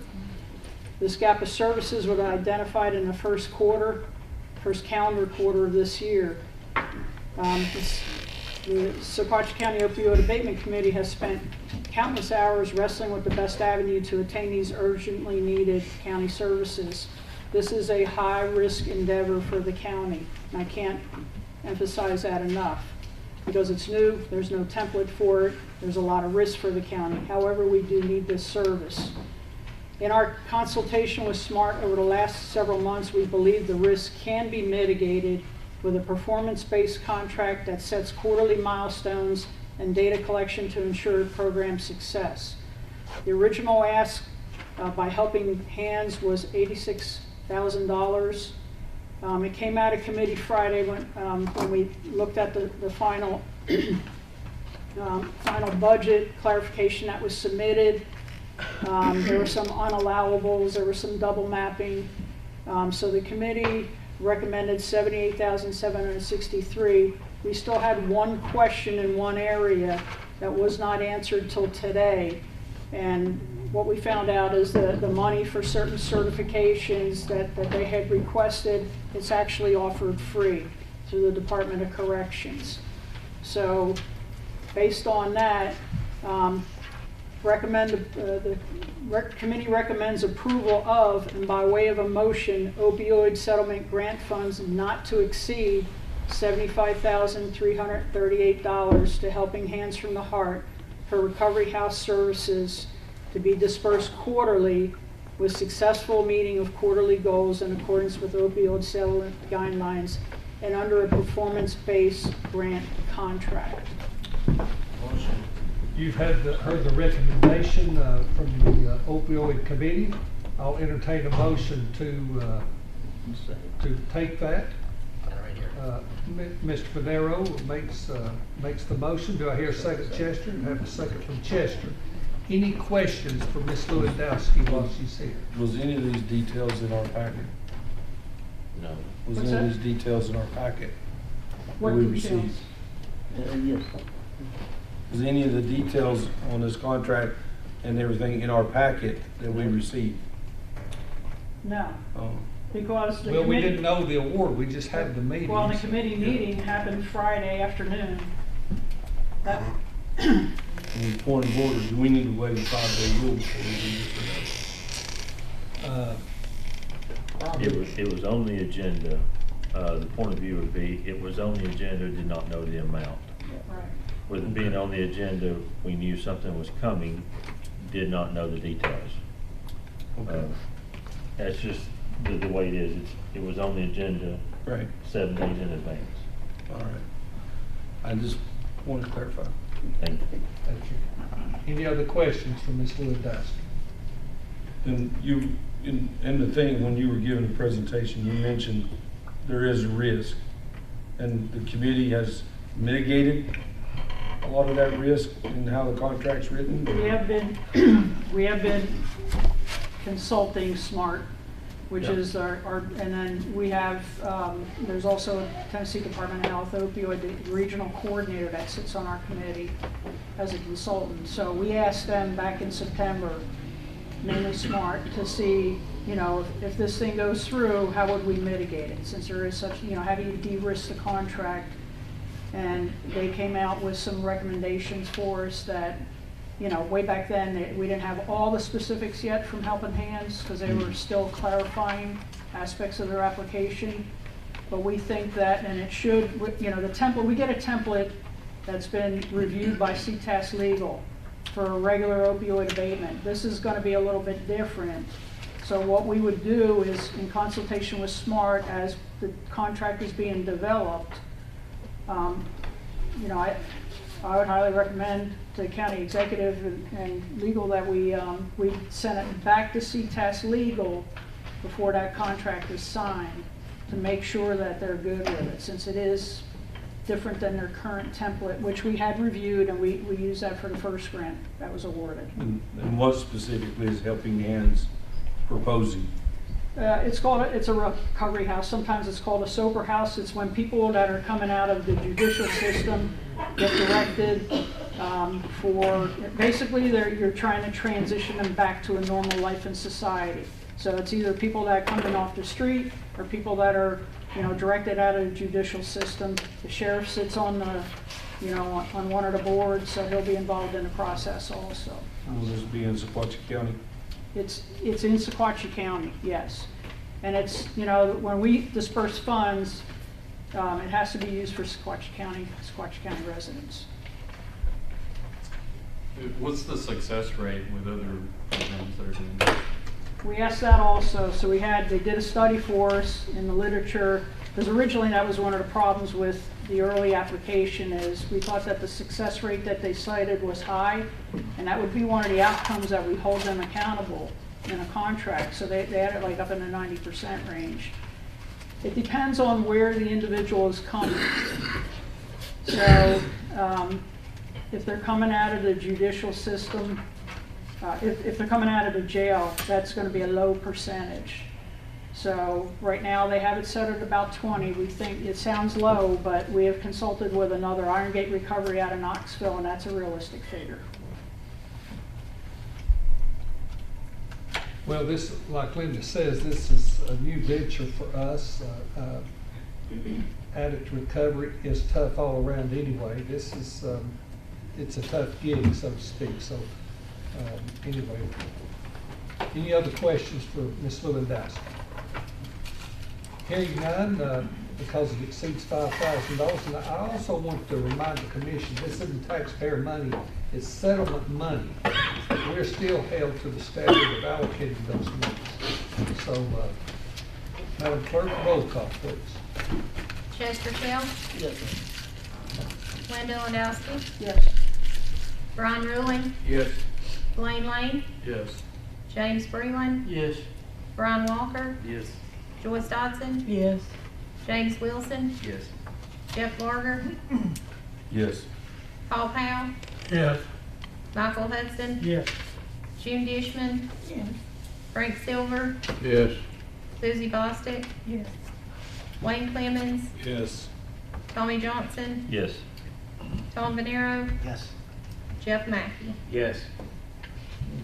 This gap of services was identified in the first calendar quarter of this year. The Sequatchie County Opioid Abatement Committee has spent countless hours wrestling with the best avenue to attain these urgently needed county services. This is a high-risk endeavor for the county, and I can't emphasize that enough. Because it's new, there's no template for it, there's a lot of risk for the county. However, we do need this service. In our consultation with SMART over the last several months, we believe the risk can be mitigated with a performance-based contract that sets quarterly milestones and data collection to ensure program success. The original ask by Helping Hands was $86,000. It came out of committee Friday when we looked at the final final budget clarification that was submitted. There were some unallowables, there was some double mapping. So the committee recommended $78,763. We still had one question in one area that was not answered till today. And what we found out is that the money for certain certifications that they had requested, it's actually offered free through the Department of Corrections. So based on that, the committee recommends approval of, and by way of a motion, opioid settlement grant funds not to exceed $75,338 to Helping Hands from the Heart for Recovery House services to be dispersed quarterly with successful meeting of quarterly goals in accordance with opioid settlement guidelines and under a performance-based grant contract.
You've heard the recommendation from the opioid committee. I'll entertain a motion to take that. Mr. Panero makes the motion. Do I hear a second, Chester? I have a second from Chester. Any questions for Ms. Lewandowski while she's here?
Was any of these details in our packet?
No.
Was
What's
any of
that?
these details in our packet?
What
that we
details?
received?
Yes.
Was any of the details on this contract and everything in our packet that we received?
No,
Oh.
because the
Well, we
committee.
didn't know the award. We just had the meeting.
Well, the committee meeting happened Friday afternoon. That,
And point of order, do we need to waive the 5-day rule before we do this or not?
It was on the agenda. The point of view would be, it was on the agenda, did not know the amount.
right.
With it being on the agenda, we knew something was coming, did not know the details.
Okay.
That's just the way it is. It was on the agenda
Right.
7 days in advance.
All right. I just want to clarify.
Thank you.
Thank you. Any other questions for Ms. Lewandowski?
And and the thing, when you were giving the presentation, you mentioned there is a risk. And the committee has mitigated a lot of that risk in how the contract's written?
We have been consulting SMART, which
Yeah.
is our, and then we have, there's also Tennessee Department of Health opioid regional coordinator that sits on our committee as a consultant. So we asked them back in September, mainly SMART, to see, if this thing goes through, how would we mitigate it? Since there is such, how do you de-risk the contract? And they came out with some recommendations for us that, way back then, we didn't have all the specifics yet from Helping Hands because they were still clarifying aspects of their application. But we think that, and it should, the template, we get a template that's been reviewed by CTAS Legal for regular opioid abatement. This is going to be a little bit different. So what we would do is, in consultation with SMART, as the contract is being developed, I would highly recommend to the county executive and legal that we send it back to CTAS Legal before that contract is signed to make sure that they're good with it, since it is different than their current template, which we had reviewed, and we used that for the first grant that was awarded.
And what specifically is Helping Hands proposing?
It's a recovery house. Sometimes it's called a sober house. It's when people that are coming out of the judicial system get directed for, basically you're trying to transition them back to a normal life in society. So it's either people that are coming off the street or people that are, directed out of the judicial system. The sheriff sits on the, on one of the boards, so he'll be involved in the process also.
Will this be in Sequatchie County?
It's in Sequatchie County, yes. And it's, when we disperse funds, it has to be used for Sequatchie County residents.
What's the success rate with other programs that are doing that?
We asked that also. So they did a study for us in the literature, because originally that was one of the problems with the early application is we thought that the success rate that they cited was high, and that would be one of the outcomes that we hold them accountable in a contract. So they had it like up in the 90% range. It depends on where the individual is coming. So if they're coming out of the judicial system, if they're coming out of the jail, that's going to be a low percentage. So right now they have it set at about 20. We think it sounds low, but we have consulted with another Iron Gate Recovery out of Knoxville, and that's a realistic figure.
Well, this, like Linda says, this is a new venture for us. Addict recovery is tough all around anyway. This is, it's a tough gig, so to speak. So anyway, any other questions for Ms. Lewandowski? Hearing none, because it exceeds $5,000. And I also want to remind the commission, this isn't taxpayer money, it's settlement money. We're still held to the standard of allocating those monies. So, Madam Clerk, roll call, please.
Chester Shell?
Yes.
Linda Landowski?
Yes.
Brian Ruling?
Yes.
Blaine Lane?
Yes.
James Breland?
Yes.
Brian Walker?
Yes.
Joyce Dodson?
Yes.
James Wilson?
Yes.
Jeff Larger?
Yes.
Paul Powell?
Yes.
Michael Hudson?
Yes.
June Dishman?
Yes.
Frank Silver?
Yes.
Susie Bostick?
Yes.
Wayne Clemens?
Yes.
Tommy Johnson?
Yes.
Tom Venero?
Yes.
Jeff Mackey?
Yes.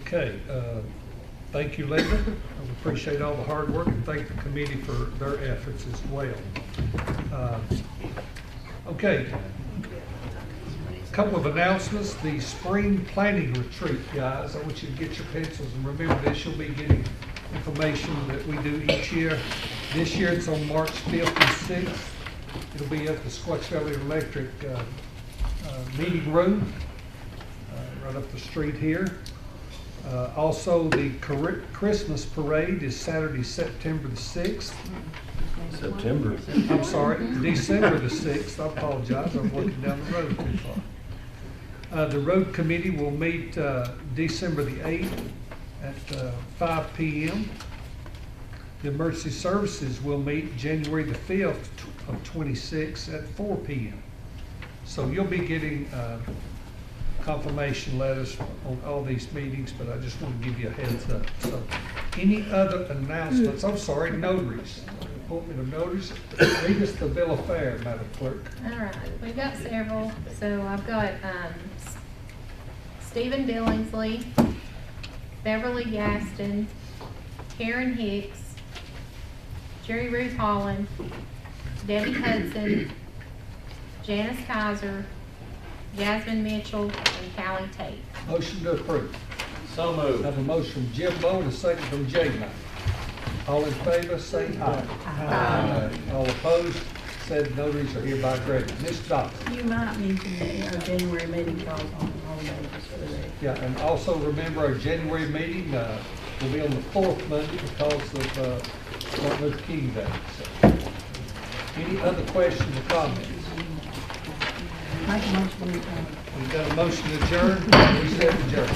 Okay, thank you, Linda. I appreciate all the hard work and thank the committee for their efforts as well. Okay, a couple of announcements. The spring planning retreat, guys. I want you to get your pencils and remember this. You'll be getting information that we do each year. This year it's on March 5th and 6th. It'll be at the Squatch Valley Electric meeting room right up the street here. Also, the Christmas parade is Saturday, September the 6th.
September.
I'm sorry, December the 6th. I apologize. I'm looking down the road too far. The road committee will meet December the 8th at 5 p.m. The emergency services will meet January the 5th of 26 at 4 p.m. So you'll be getting confirmation letters on all these meetings, but I just want to give you a heads up. So, any other announcements? I'm sorry, notaries. Appointment of notaries. Read us the bill of fare, Madam Clerk.
All right, we've got several. So I've got Stephen Billingsley, Beverly Gaston, Karen Hicks, Jerry Ruth Holland, Debbie Hudson, Janice Kaiser, Jasmine Mitchell, and Callie Tate.
Motion to approve.
So moved.
I have a motion from Jim Lowe and a second from Jay Knight. All in favor, say aye. Aye. All opposed, said notaries are hereby granted. Ms. Dodson.
You might mention our January meeting falls on holidays for the.
Yeah, and also remember our January meeting will be on the 4th Monday because of Martin Luther King Day. So, any other questions or comments?
Make a motion to adjourn.
We've got a motion to adjourn. We said adjourn.